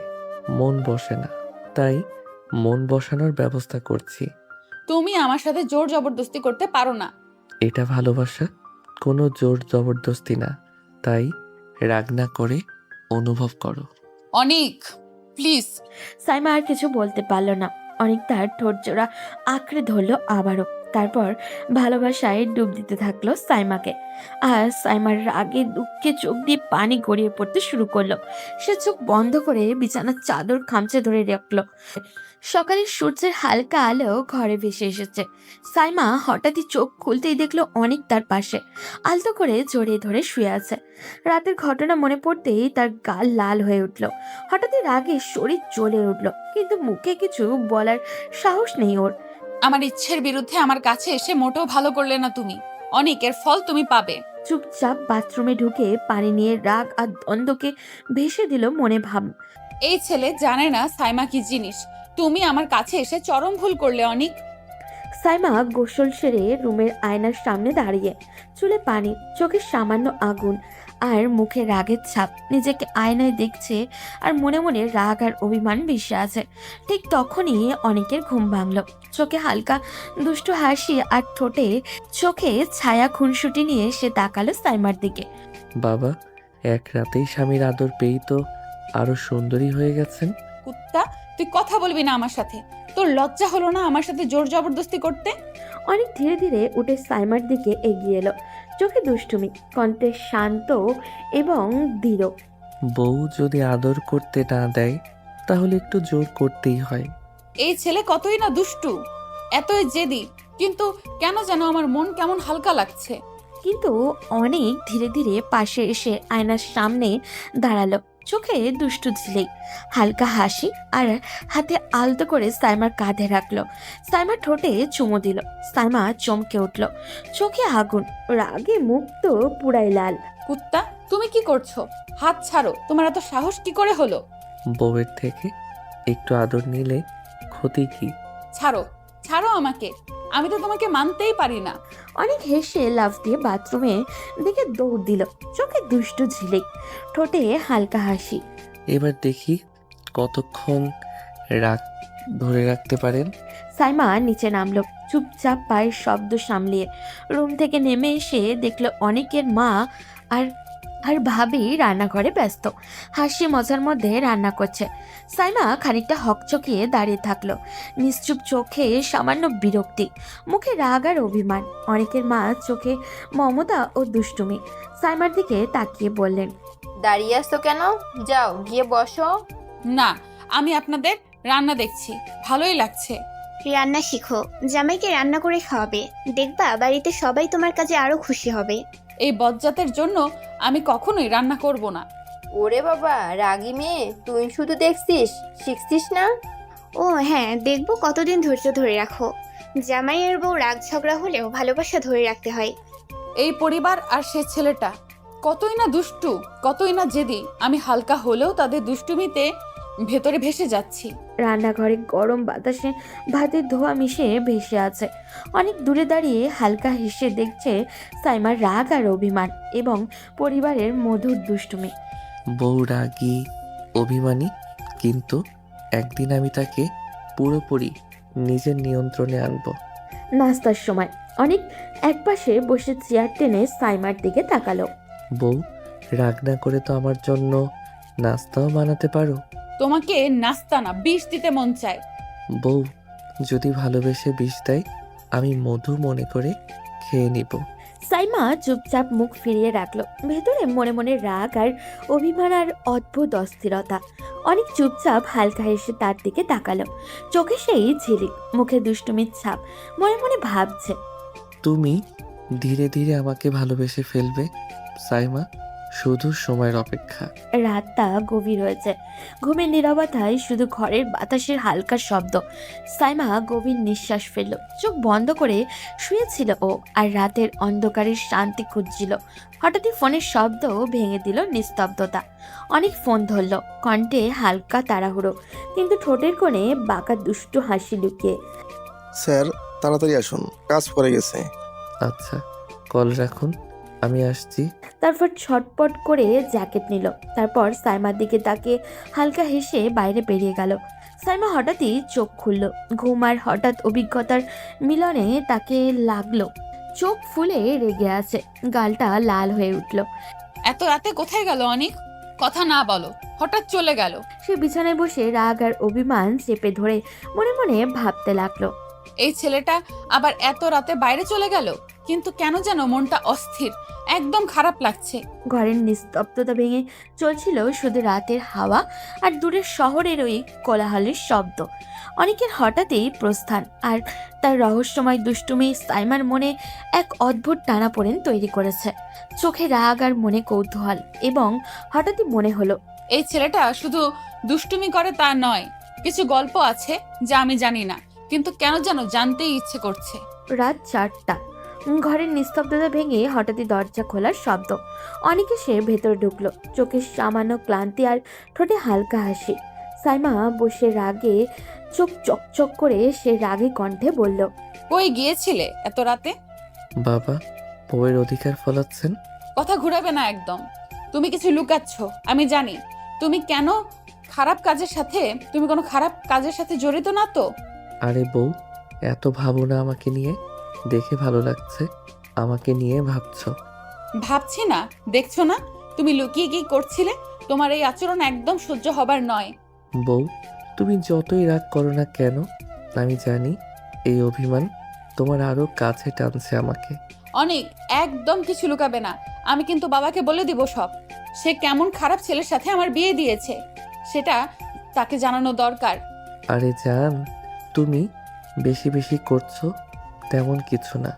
মন বসে না, তাই মন বসানোর ব্যবস্থা করছি। তুমি আমার সাথে জোর জবরদস্তি করতে পারো না। এটা ভালোবাসা, কোনো জোর জবরদস্তি না, তাই রাগ না করে অনুভব করো। অনিক, প্লিজ। সাইমা আর কিছু বলতে পারল না। অনেক তার ঠোঁট জোড়া আঁকড়ে ধরলো আবারও। তারপর ভালোবাসায় ডুব দিতে থাকলো সাইমাকে। আর সাইমার রাগে দুঃখে চোখ দিয়ে পানি গড়িয়ে পড়তে শুরু করলো। সে চোখ বন্ধ করে বিছানার চাদর খামচে ধরে রাখলো। সকালের সূর্যের হালকা আলো ঘরে ভেসে এসেছে। সাইমা হঠাৎই চোখ খুলতেই দেখলো অনেক তার পাশে আলতো করে জড়িয়ে ধরে শুয়ে আছে। রাতের ঘটনা মনে পড়তেই তার গাল লাল হয়ে উঠল। হঠাৎই রাগে শরীর জ্বলে উঠল, কিন্তু মুখে কিছু বলার সাহস নেই ওর। আমার ইচ্ছের বিরুদ্ধে আমার কাছে এসে মোটেও ভালো করলে না তুমি। অনিকের ফল তুমি পাবে। চুপচাপ বাথরুমে ঢুকে পানি নিয়ে রাগ আর দ্বন্দ্বকে ভেসে দিল মনে ভাব। এই ছেলে জানে না সাইমা কি জিনিস। তুমি আমার কাছে এসে চরম ভুল করলে অনিক। সাইমা গোসল সেরে রুমের আয়নার সামনে দাঁড়িয়ে, চুলে পানি, চোখে সামান্য আগুন আর মুখে রাগের ছাপ। নিজেকে আয়নায় দেখছে আর মনে মনে রাগ আর অভিমান ভেসে আছে। ঠিক তখনই অনেকের ঘুম ভাঙল। চোখে হালকা দুষ্টু হাসি আর ঠোঁটে চোখে ছায়া খুনসুটি নিয়ে সে তাকালো সাইমার দিকে। বাবা, এক রাতেই স্বামীর আদর পেয়েই তো আরো সুন্দরী হয়ে গেছেন। কুত্তা, তুই কথা বলবি না আমার সাথে। তোর লজ্জা হলো না আমার সাথে জোর জবরদস্তি করতে? অনেক ধীরে ধীরে উঠে সাইমার দিকে এগিয়ে এলো, চোখে দুষ্টুমি, কণ্ঠে শান্ত এবং দৃঢ়। বউ যদি আদর করতে না দেয় তাহলে একটু জোর করতেই হয়। এই ছেলে কতই না দুষ্টু, এতই জেদি, কিন্তু কেন যেন আমার মন কেমন হালকা লাগছে। কিন্তু অনেক ধীরে ধীরে পাশে এসে আয়নার সামনে দাঁড়ালো, চোখে দুষ্টু ঝিলেই, হালকা হাসি আর হাতে আলতো করে সাইমার কাঁধে রাখলো। সাইমার ঠোঁটে চুমো দিল। সাইমা চমকে উঠল, চোখে আগুন, রাগে মুখ তো পুরাই লাল। কুত্তা, তুমি কি করছো? হাত ছাড়ো। তোমার এত সাহস কি করে হলো? বউয়ের থেকে একটু আদর নিলে ক্ষতি কি? ছাড়ো, ছাড়ো আমাকে। আমি তো তোমাকে মানতেই পারি না। অনেক হেসে লাফ দিয়ে বাথরুমে দিকে দৌড় দিল, চোখে দুষ্টু ঝিলেই, ঠোঁটে হালকা হাসি। এবার দেখি কতক্ষণ রাগ ধরে রাখতে পারেন। সাইমা নিচে নামলো, চুপচাপ পায়ের শব্দ সামলিয়ে। রুম থেকে নেমে এসে দেখলো অনেকের মা আর আর ভাবি রান্নাঘরে ব্যস্ত, হাসি মজার মধ্যে রান্না করছে। সাইমা খানিকটা হকচকিয়ে দাঁড়িয়ে থাকলো, নিশ্চুপ চোখে সামান্য বিরক্তি, মুখে রাগ আর অভিমান। অনেকের মা চোখে মমতা ও দুষ্টুমি। সাইমার দিকে তাকিয়ে বললেন, দাঁড়িয়ে আসতো কেন? যাও গিয়ে বসো। না, আমি আপনাদের রান্না দেখছি, ভালোই লাগছে। রান্না শিখো, জামাইকে রান্না করে খাওয়াবে। দেখবা বাড়িতে সবাই তোমার কাজে আরো খুশি হবে। এই বজ্জাতের জন্য আমি কখনোই রান্না করব না। ওরে বাবা, রাগী মেয়ে, তুই শুধু দেখছিস, শিখছিস না? ও হ্যাঁ, দেখবো কতদিন ধৈর্য ধরে রাখো। জামাইয়ের বউ রাগ ঝগড়া হলেও ভালোবাসা ধরে রাখতে হয়। এই পরিবার আর সে ছেলেটা কতই না দুষ্টু, কতই না জেদি। আমি হালকা হলেও তাদের দুষ্টুমিতে ভেতরে ভেসে যাচ্ছি। রান্নাঘরে গরম বাতাসে ভাতের ধোয়া মিশে ভেসে আছে। অনেক দূরে দাঁড়িয়ে হালকা হেসে দেখছে সাইমার রাগ আর অভিমান এবং পরিবারের মধুর দুষ্টুমি। বউ রাগী, অভিমানী, কিন্তু একদিন আমি তাকে পুরোপুরি নিজের নিয়ন্ত্রণে আনবো। নাস্তার সময় অনেক একপাশে বসে চেয়ার টেনে সাইমার দিকে তাকালো। বউ, রাগ না করে তো আমার জন্য নাস্তাও বানাতে পারো। তোমাকে নাস্তা না, বিষ দিতে মন চায়। বউ যদি ভালোবেসে বিষ দেয় আমি মধু মনে করে খেয়ে নিব। সাইমা চুপচাপ মুখ ফিরিয়ে রাখলো, ভেতরে মনে মনে রাগ আর অভিমান আর অদ্ভুত অস্থিরতা। অনেক চুপচাপ হালকা হেসে তার দিকে তাকালো, চোখে সেই ঝিলিক, মুখে দুষ্টুমির ছাপ। মনে মনে ভাবছে, তুমি ধীরে ধীরে আমাকে ভালোবেসে ফেলবে সাইমা, শুধু সময়ের অপেক্ষা। রাতটা গভীর হয়েছে, ঘুমের নীরবতায় শুধু ঘরের বাতাসের হালকা শব্দ। সাইমা গভীর নিঃশ্বাস ফেলল, চোখ বন্ধ করে শুয়েছিল ও, আর রাতের অন্ধকারের শান্তি খুঁজছিল। হঠাৎই ফোনের শব্দ ভেঙে দিল নিস্তব্ধতা। অনেক ফোন ধরল, কণ্ঠে হালকা তাড়াহুড়ো, কিন্তু ঠোঁটের কোণে বাঁকা দুষ্টু হাসি লুকিয়ে। স্যার, তাড়াতাড়ি আসুন, কাজ পড়ে গেছে। আচ্ছা, কল রাখুন, আমি আসছি। তারপর ছটপট করে জ্যাকেট নিল, তারপর সাইমার দিকে তাকিয়ে হালকা হেসে বাইরে বেরিয়ে গেল। সাইমা হঠাৎই চোখ খুলল, ঘুম আর হঠাৎ অভিজ্ঞতার মিলনে তাকে লাগলো চোখ ফুলে রেগে আছে, গালটা লাল হয়ে উঠল। এত রাতে কোথায় গেল অনেক? কথা না বলো, হঠাৎ চলে গেল। সে বিছানায় বসে রাগ আর অভিমান চেপে ধরে মনে মনে ভাবতে লাগলো। এই ছেলেটা আবার এত রাতে বাইরে চলে গেল, কিন্তু কেন যেন মনটা অস্থির, একদম খারাপ লাগছে। ঘরের নিস্তব্ধতা ভেঙে চলছিল শুধু রাতের হাওয়া আর দূরের শহরের ওই কোলাহলের শব্দ। অনেকের হঠাৎই প্রস্থান আর তার রহস্যময় দুষ্টুমি সাইমার মনে এক অদ্ভুত টানাপোড়েন তৈরি করেছে। চোখে রাগ আর মনে কৌতূহল, এবং হঠাৎই মনে হলো এই ছেলেটা শুধু দুষ্টুমি করে তা নয়, কিছু গল্প আছে যা আমি জানি না, কিন্তু কেন যেন জানতেই ইচ্ছে করছে। রাত 4টা। ঘরের নিস্তব্ধতা ভেঙে হঠাৎই দরজা খোলার শব্দ। অনেকে সে ভেতরে ঢুকলো, চোখে সামান্য ক্লান্তি আর ঠোঁটে হালকা হাসি। সাইমা বসে রাগে চোখ চকচক করে সে রাগে কণ্ঠে বলল, কই গিয়েছিলে এত রাতে? বাবা, বউয়ের অধিকার ফলাচ্ছেন। কথা ঘুরাবে না একদম। তুমি কিছু লুকাচ্ছ, আমি জানি। তুমি কোনো খারাপ কাজের সাথে জড়িত না তো? আরে বউ, এত ভাবো না আমাকে নিয়ে, দেখে ভালো লাগছে আমাকে নিয়ে ভাবছো। ভাবছি না, দেখছো না তুমি লুকিয়ে কি করছিলে? তোমার এই আচরণ একদম সহ্য হবার নয়। বউ, তুমি যতই রাগ করো না কেন, আমি জানি এই অভিমান তোমার আরো কাছে টানছে আমাকে। অনেক, একদম কিছু লুকাবে না। আমি কিন্তু বাবাকে বলে দিব সব। সে কেমন খারাপ ছেলের সাথে আমার বিয়ে দিয়েছে, সেটা তাকে জানানো দরকার। আরে জান, তুমি বেশি বেশি করছো, তেমন কিছু না।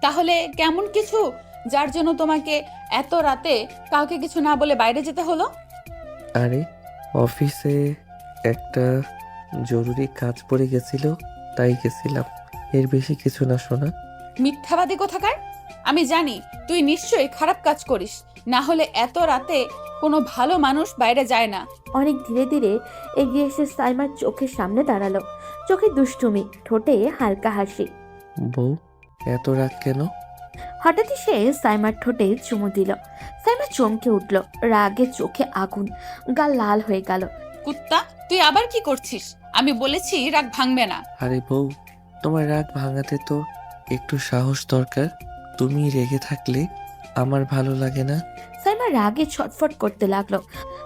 তাহলে কেমন কিছু, যার জন্য তোমাকে এত রাতে কাউকে কিছু না বলে বাইরে যেতে হলো? আরে অফিসে একটা জরুরি কাজ পড়ে গেছিল, তাই গেছিলাম, এর বেশি কিছু না শোনা। মিথ্যাবাদী কোথাকার! আমি জানি তুই নিশ্চয়ই খারাপ কাজ করিস, না হলে এত রাতে কোনো ভালো মানুষ বাইরে যায় না। অনেক ধীরে ধীরে এগিয়ে এসে সাইমার চোখের সামনে দাঁড়ালো, চোখে দুষ্টুমি, ঠোঁটে হালকা হাসি। বউ, এত রাগ কেন? হঠাৎই সে সাইমার ঠোঁটে চুমু দিল। সাইমা চমকে উঠল, রাগে চোখে আগুন, গাল লাল হয়ে গেল। কুত্তা, তুই আবার কি করছিস? আমি বলেছি রাগ ভাঙবে না। আরে বউ, তোমার রাগ ভাঙাতে তো একটু সাহস দরকার। তুমি রেগে থাকলে আমার ভালো লাগে না। সাইমা রাগে ছটফট করতে লাগলো,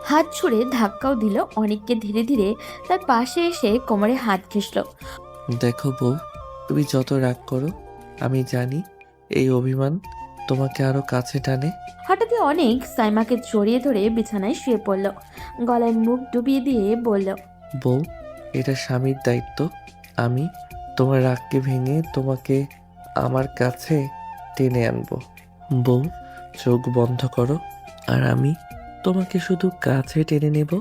হাত ছুড়ে ধাক্কাও দিল অনেককে। ধীরে ধীরে তার পাশে এসে কোমরে হাত ঘেঁষল। দেখো বউ, তুমি যত রাগ করো, আমি জানি এই অভিমান তোমাকে আরো কাছে টানে। হঠাৎই অনেক সাইমাকে জড়িয়ে ধরে বিছানায় শুয়ে পড়ল, গলায় মুখ ডুবিয়ে দিয়ে বলল, বউ, এটা স্বামীর দায়িত্ব। আমি তোমার রাগকে ভেঙে তোমাকে আমার কাছে টেনে আনবো। বউ, চোখ বন্ধ করো, আর আমি তোমাকে শুধু কাছে টেনে নেব।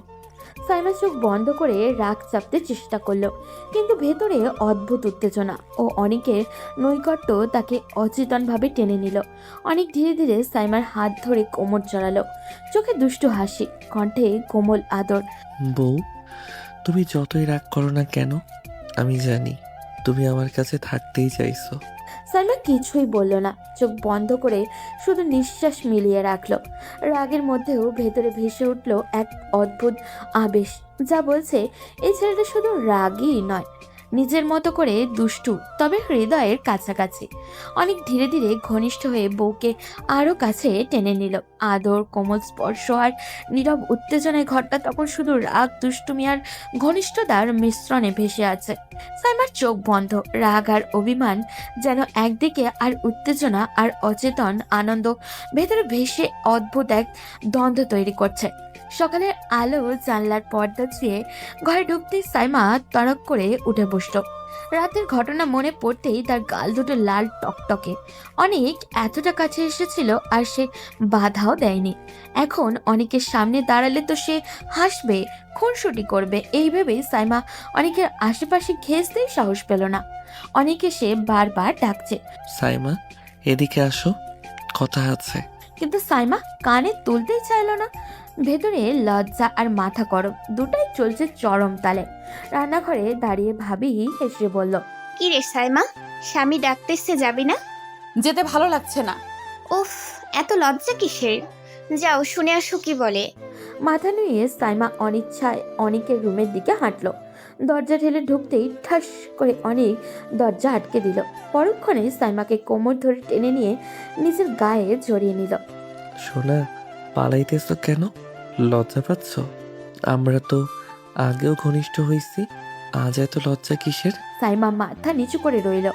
সাইমা চোখ বন্ধ করে রাগ চাপতে চেষ্টা করলো, কিন্তু ভেতরে অদ্ভুত উত্তেজনা ও অনেকের নৈকট্য তাকে অচেতনভাবে টেনে নিল। অনেক ধীরে ধীরে সাইমার হাত ধরে কোমর জড়ালো, চোখে দুষ্টু হাসি, কণ্ঠে কোমল আদর। বউ, তুমি যতই রাগ করো না কেন, আমি জানি তুমি আমার কাছে থাকতেই চাইছো। সাইমা কিছুই বলল না, চোখ বন্ধ করে শুধু নিঃশ্বাস মিলিয়ে রাখলো। রাগের মধ্যেও ভেতরে ভেসে উঠল এক অদ্ভুত আবেশ, যা বলছে এই ছেলেটা শুধু রাগই নয়, নিজের মতো করে দুষ্টু, তবে হৃদয়ের কাছাকাছি। অনেক ধীরে ধীরে ঘনিষ্ঠ হয়ে বউকে আরও কাছে টেনে নিল। আদর, কোমল স্পর্শ আর নীরব উত্তেজনায় ঘরটা তখন শুধু রাগ, দুষ্টুমি আর ঘনিষ্ঠতার মিশ্রণে ভেসে আছে। সাইমার চোখ বন্ধ, রাগ আর অভিমান যেন একদিকে, আর উত্তেজনা আর অচেতন আনন্দ ভেতরে ভেসে অদ্ভুত এক দ্বন্দ্ব তৈরি করছে। সকালের আলো জানলার পর্দা ছুঁয়ে ঘরে ঢুকতেই সাইমা তড়ক করে উঠে বসল। রাতের ঘটনা মনে পড়তেই তার গাল দুটো লাল টকটকে। অনেক এতটা কাছে এসেছিল আর সে বাধাও দেয়নি। এখন অনেকের সামনে দাঁড়ালে তো সে হাসবে, খুনসুটি করবে, এই ভেবেই সাইমা অনেকের আশেপাশে ঘেঁষতেই সাহস পেল না। অনেকে সে বারবার ডাকছে, সাইমা এদিকে আসো, কথা আছে। কিন্তু সাইমা কানে তুলতেই চাইল না। ভেতরে লজ্জা আর মাথা গরম দুটাই চলছে চরম তালে। রান্নাঘরে দাঁড়িয়ে ভাবি হেসে বলল, কি রে সাইমা, স্বামী ডাকতেছে, যাবি না? যেতে ভালো লাগছে না। উফ, এত লজ্জা কিসের? যাও শুনে আসো কি বলে। মাথা নুয়ে সাইমা অনিচ্ছায় অনেকের রুমের দিকে হাঁটলো। দরজা ঠেলে ঢুকতেই ঠাস করে অনেক দরজা আটকে দিল। পরক্ষণে সাইমাকে কোমর ধরে টেনে নিয়ে নিজের গায়ে জড়িয়ে নিল। সোনা, পালাইতেছ কেন? লজ্জা পাচ্ছ? আমরা তো আগেও ঘনিষ্ঠ হয়েছি, আজ এত লজ্জা কিসের? সাইমা মাথা নিচু করে রইল।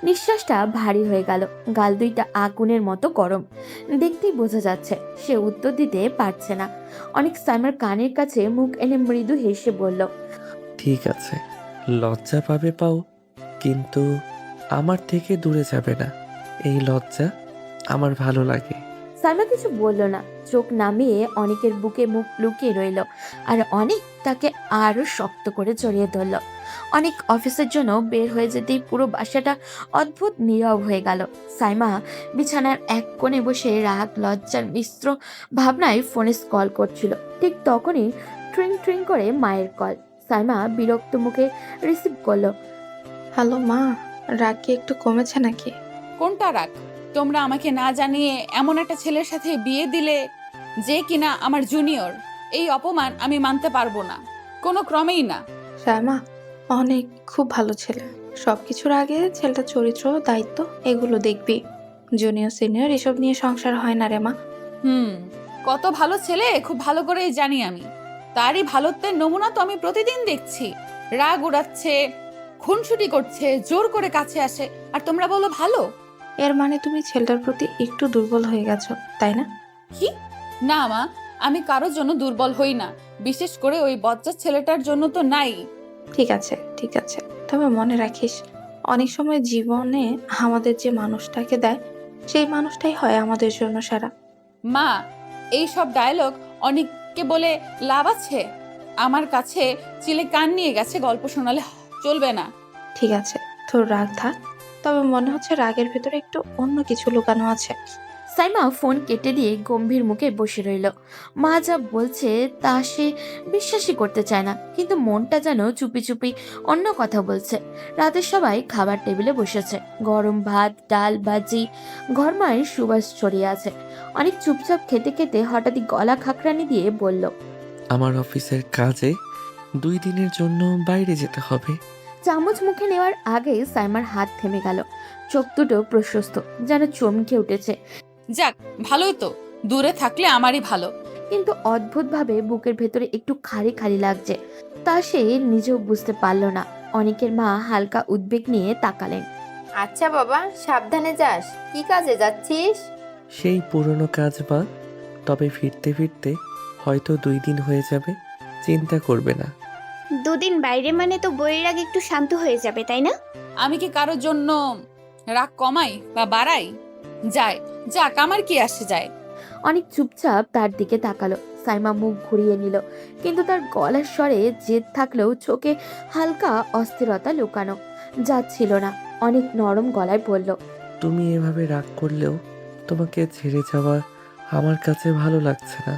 নিঃশ্বাসটা ভারী হয়ে গেল। গাল দুইটা আগুনের মতো গরম। দেখতেই বোঝা যাচ্ছে সে উত্তর দিতে পারছে না। অনেক সাইমার কানের কাছে মুখ এনে মৃদু হেসে বলল, ঠিক আছে, লজ্জা পাবে পাও, কিন্তু আমার থেকে দূরে যাবে না। এই লজ্জা আমার ভালো লাগে। সাইমা কিছু বলল না, চোখ নামিয়ে অনেকের বুকে মুখ লুকিয়ে রইল। আর অনেক তাকে আরো শক্ত করে জড়িয়ে ধরল। অনেক অফিসের জন্য বের হয়ে যেতেই পুরো বাসাটা অদ্ভুত নীরব হয়ে গেল। সাইমা বিছানার এক কোণে বসে রাগ লজ্জার মিশ্র ভাবনায় ফোনে কল করছিল। ঠিক তখনই ট্রিং ট্রিং করে মায়ের কল। সাইমা বিরক্ত মুখে রিসিভ করলো। হ্যালো মা, রাগ কি একটু কমেছে নাকি? কোনটা রাগ? তোমরা আমাকে না জানিয়ে এমন একটা ছেলের সাথে বিয়ে দিলে যে কিনা আমার জুনিয়র। এই অপমান আমি মানতে পারবো না, কোনো ক্রমেই না। শ্যামা অনেক খুব ভালো ছেলে। সবকিছুর আগে ছেলেটার চরিত্র, দায়িত্ব এগুলো দেখবি। জুনিয়র সিনিয়র এসব নিয়ে সংসার হয় না রে মা। কত ভালো ছেলে খুব ভালো করেই জানি আমি। তারই ভালোত্বের নমুনা তো আমি প্রতিদিন দেখছি। রাগ উড়াচ্ছে, খুনসুটি করছে, জোর করে কাছে আসে, আর তোমরা বলো ভালো। এর মানে তুমি ছেলেটার প্রতি একটু দুর্বল হয়ে গেছো, তাই না? কি? না মা, আমি কারোর জন্য দুর্বল হই না, বিশেষ করে ওই বজ্জার ছেলেটার জন্য তো নাই। ঠিক আছে ঠিক আছে, তবে মনে রাখিস অনেক সময় জীবনে আমাদের যে মানুষটাকে দেয় সেই মানুষটাই হয় আমাদের জন্য সেরা। মা, এই সব ডায়লগ অনেককে বলে লাভ আছে? আমার কাছে চিলে কান নিয়ে গেছে, গল্প শোনালে চলবে না। ঠিক আছে, তোর রাগ থাক, তবে মনে হচ্ছে রাগের ভেতরে একটু অন্য কিছু লুকানো আছে। সাইমা ফোন কেটে দিয়ে গম্ভীর মুখে বসে রইল। মা যা বলছে তা সে বিশ্বাসই করতে চায় না, কিন্তু মনটা যেন চুপি চুপি অন্য কথা বলছে। রাতে সবাই খাবার টেবিলে বসেছে। গরম ভাত, ডাল, ভাজি, ঘরমায়ের সুবাস ছড়িয়ে আছে। অনেক চুপচাপ খেতে খেতে হঠাৎই গলা খাকরানি দিয়ে বলল, আমার অফিসের কাজে 2 দিনের জন্য বাইরে যেতে হবে। চামচ মুখে নেওয়ার আগে সাইমার হাত থেমে গেল। চোখ দুটো প্রশস্ত, যেন চমকে উঠেছে। যাক, ভালোই তো, দূরে থাকলে আমারই ভালো। কিন্তু অদ্ভুতভাবে বুকের ভেতরে একটু খালি খালি লাগছে, তা সে নিজেও বুঝতে পারল না। অনেকের মা হালকা উদ্বেগ নিয়ে তাকালেন। আচ্ছা বাবা, সাবধানে যাস। কি কাজে যাচ্ছিস? সেই পুরনো কাজ বা, তবে ফিরতে ফিরতে হয়তো 2 দিন হয়ে যাবে, চিন্তা করবে না। 2 দিন বাইরে মানে তো বইয়ের রাগ একটু শান্ত হয়ে যাবে, তাই না? আমি কি কারোর জন্য রাগ কমাই বা বাড়াই? যায় যাক, আমার কি আসে যায়। অনেক চুপচাপ তার দিকে তাকালো। সাইমা মুখ ঘুরিয়ে নিল, কিন্তু তার গলার স্বরে জেদ থাকলেও চোখে হালকা অস্থিরতা লুকানো যাচ্ছিল না। অনেক নরম গলায় বলল, তুমি এভাবে রাগ করলেও তোমাকে ছেড়ে যাওয়া আমার কাছে ভালো লাগছে না।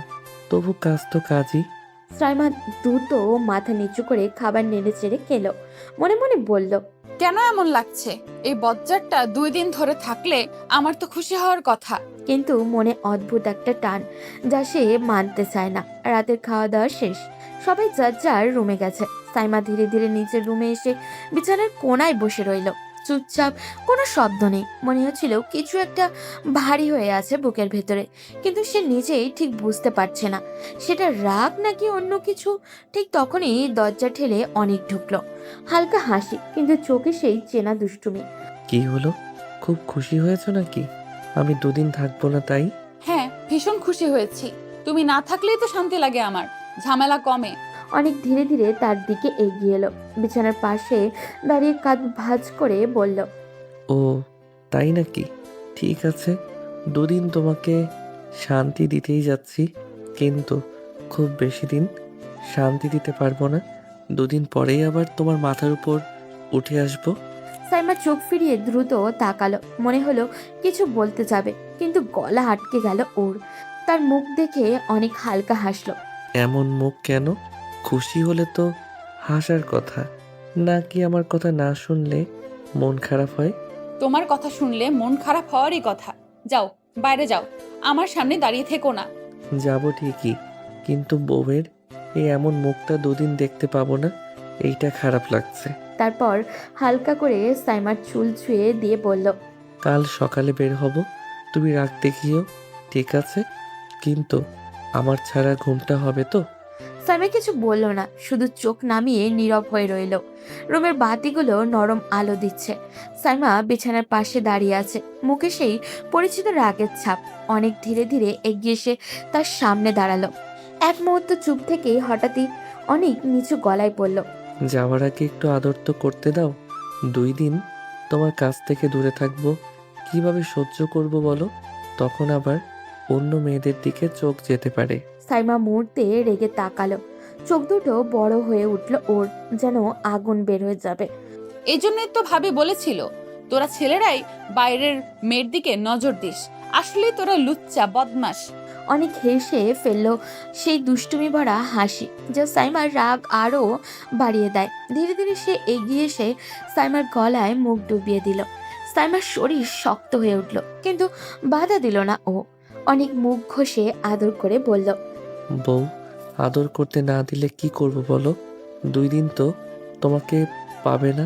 তবু কাজ তো কাজই। সাইমা দ্রুত মাথা নিচু করে খাবার নেড়ে চেড়ে খেলো। মনে মনে বলল, কেন এমন লাগছে? এই বজ্জারটা 2 দিন ধরে থাকলে আমার তো খুশি হওয়ার কথা। কিন্তু মনে অদ্ভুত একটা টান যা সে মানতে চায় না। রাতের খাওয়া দাওয়া শেষ, সবাই যার যার রুমে গেছে। সাইমা ধীরে ধীরে নিচের রুমে এসে বিছানার কোণায় বসে রইল। চুপচাপ, কোনো শব্দ নেই। মনে হচ্ছিল কিছু একটা ভারী হয়ে আছে বুকের ভেতরে, কিন্তু সে নিজেই ঠিক বুঝতে পারছে না সেটা রাগ নাকি অন্য কিছু। ঠিক তখনই দরজা ঠেলে অনেক ঢুকলো। হালকা হাসি, কিন্তু চোখে সেই চেনা দুষ্টুমি। কি হলো, খুব খুশি হয়েছো নাকি? আমি 2 দিন থাকবো না তাই? হ্যাঁ, ভীষণ খুশি হয়েছি। তুমি না থাকলেই তো শান্তি লাগে আমার, ঝামেলা কমে। অনেক ধীরে ধীরে তার দিকে এগিয়ে এলো, বিছানার পাশে দাঁড়িয়ে কাঁধ ভাঁজ করে বলল, ও তাই নাকি? ঠিক আছে, দুদিন তোমাকে শান্তি দিতেই যাচ্ছি, কিন্তু খুব বেশি দিন শান্তি দিতে পারবো না। দুদিন পরেই আবার তোমার মাথার উপর উঠে আসবো। সাইমা চোখ ফিরিয়ে দ্রুত তাকালো, মনে হলো কিছু বলতে যাবে, কিন্তু গলা আটকে গেল ওর। তার মুখ দেখে অনেক হালকা হাসলো। এমন মুখ কেন? খুশি হলে তো হাসার কথা, নাকি আমার কথা না শুনলে মন খারাপ হয়? তোমার কথা শুনলে মন খারাপ হওয়ারই কথা। যাও, বাইরে যাও, আমার সামনে দাঁড়িয়ে থেকো না। যাব ঠিকই, কিন্তু বউয়ের এই এমন মুখটা দুদিন দেখতে পাবো না, এইটা খারাপ লাগছে। তারপর হালকা করে সাইমার চুল ছুঁয়ে দিয়ে বলল, কাল সকালে বের হব, তুমি রাগ দেখিও, ঠিক আছে? কিন্তু আমার ছাড়া ঘুমটা হবে তো? সাইমা কিছু বলল না, শুধু চোখ নামিয়ে নীরব হয়ে রইল। রুমের বাতিগুলো নরম আলো দিচ্ছে। সাইমা বিছানার পাশে দাঁড়িয়ে আছে, মুখে সেই পরিচিত রাগের ছাপ। অনেক ধীরে ধীরে এগিয়ে এসে তার সামনে দাঁড়ালো। এক মুহূর্ত চুপ থেকেই হঠাৎই অনেক নিচু গলায় বলল, যাওয়ার আগে একটু আদর তো করতে দাও। 2 দিন তোমার কাছ থেকে দূরে থাকবো, কিভাবে সহ্য করব বলো? তখন আবার অন্য মেয়েদের দিকে চোখ যেতে পারে। সাইমা মুহূর্তে রেগে তাকালো, চোখ দুটো বড় হয়ে উঠল ওর, যেন আগুন বের হয়ে যাবে। এই জন্যই তো ভাবি বলেছিল তোরা ছেলেরাই বাইরের মেয়ের দিকে নজর দিস। আসলে তোরা লুচ্চা বদমাস। অনেক হেসে ফেললো সেই দুষ্টুমি ভরা হাসি, যা সাইমার রাগ আরও বাড়িয়ে দেয়। ধীরে ধীরে সে এগিয়ে এসে সাইমার গলায় মুখ ডুবিয়ে দিল। সাইমার শরীর শক্ত হয়ে উঠল, কিন্তু বাধা দিল না ও। অনেক মুখ ঘষে আদর করে বলল, বউ, আদর করতে না দিলে কি করব বলো? 2 দিন তো তোমাকে পাবে না,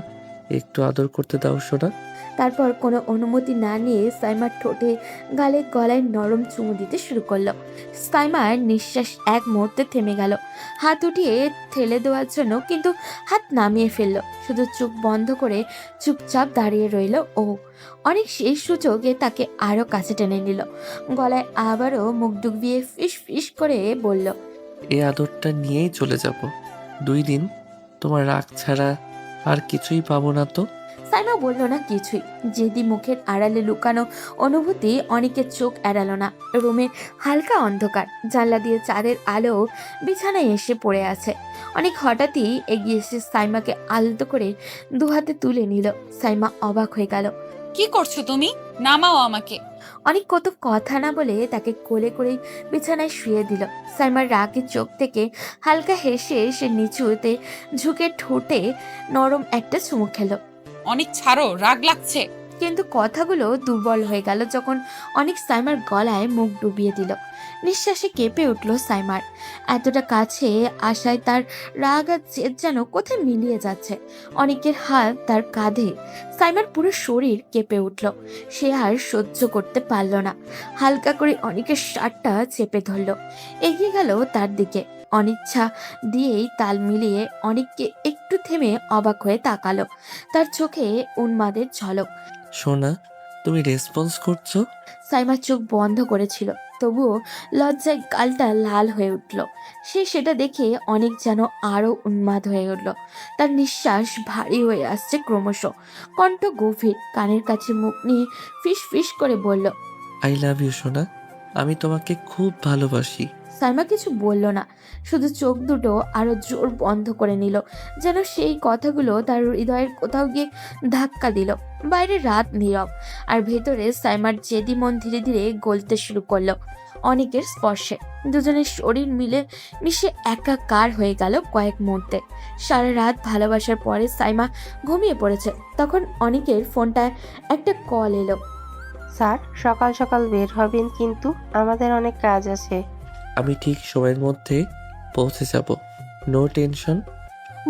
একটু আদর করতে দাও সোনা। তারপর কোনো অনুমতি না নিয়ে সাইমার ঠোঁটে, গালে, গলায় নরম চুমু দিতে শুরু করলো। সাইমার নিঃশ্বাস এক মুহূর্তে থেমে গেল। হাত উঠিয়ে ঠেলে দেওয়ার জন্য, কিন্তু হাত নামিয়ে ফেললো। শুধু চোখ বন্ধ করে চুপচাপ দাঁড়িয়ে রইল ও। অনেক সেই সুযোগে তাকে আরো কাছে টেনে নিল, গলায় আবারও মুখ ডুবিয়ে ফিস ফিস করে বলল, এই আদরটা নিয়েই চলে যাব। 2 দিন তোমার রাগ ছাড়া আর কিছুই পাবো না তো? সাইমা বলল না কিছুই। জেদি মুখের আড়ালে লুকানো অনুভূতি অনেকের চোখ এড়ালো না। রুমের হালকা অন্ধকার, জানলা দিয়ে চাঁদের আলো বিছানায় এসে পড়ে আছে। অনেক হঠাৎই এগিয়ে এসে সাইমাকে আলতো করে দুহাতে তুলে নিল। সাইমা অবাক হয়ে গেল। কি করছো তুমি? নামাও আমাকে। অনেক কত কথা না বলে তাকে কোলে করেই বিছানায় শুয়ে দিল। সাইমার রাগের চোখ থেকে হালকা হেসে সে নিচুতে ঝুঁকে ঠোঁটে নরম একটা চুমু খেলো। অনেক ছাড়ো, রাগ লাগছে। কিন্তু কথাগুলো দুর্বল হয়ে গেল যখন অনেক সাইমার গলায় মুখ ডুবিয়ে দিল। নিঃশ্বাসে কেঁপে উঠল সাইমার। এতটা কাছে আসায় তার রাগ আর জেদ যেন কোথায় মিলিয়ে যাচ্ছে। অনেকের হাত তার কাঁধে, সাইমার পুরো শরীর কেঁপে উঠল। সে আর সহ্য করতে পারল না, হালকা করে অনেকের শার্টটা চেপে ধরল, এগিয়ে গেল তার দিকে। অনিচ্ছা দিয়েই তাল মিলিয়ে অনেককে একটু থেমে অবাক হয়ে তাকালো। তার চোখে উন্মাদের ঝলক। সোনা, তুমি রেসপন্স করছো? সাইমা চোখ বন্ধ করেছিল, তবুও লজ্জায় গালটা লাল হয়ে উঠল। সে সেটা দেখে অনেক যেন আরো উন্মাদ হয়ে উঠল। তার নিঃশ্বাস ভারী হয়ে আসছে ক্রমশ, কণ্ঠ গভীর, কানের কাছে মুখ নিয়ে ফিস ফিস করে বলল, আই লাভ ইউ সোনা, আমি তোমাকে খুব ভালোবাসি। সাইমা কিছু বলল না, শুধু চোখ দুটো আরো জোর বন্ধ করে নিল, যেন সেই কথাগুলো তার হৃদয়ের কোথাও গিয়ে ধাক্কা দিল। বাইরে রাত নীরব, আর ভেতরে সাইমার জেদি মন ধীরে ধীরে গলতে শুরু করলো অনেকের স্পর্শে। দুজনের শরীর মিলে মিশে একাকার হয়ে গেল কয়েক মুহূর্তে। সারা রাত ভালোবাসার পরে সাইমা ঘুমিয়ে পড়েছে। তখন অনেকের ফোনটা একটা কল এলো। স্যার, সকাল সকাল বের হবেন, কিন্তু আমাদের অনেক কাজ আছে। আমি ঠিক সময়ের মধ্যে পৌঁছে যাব, নো টেনশন।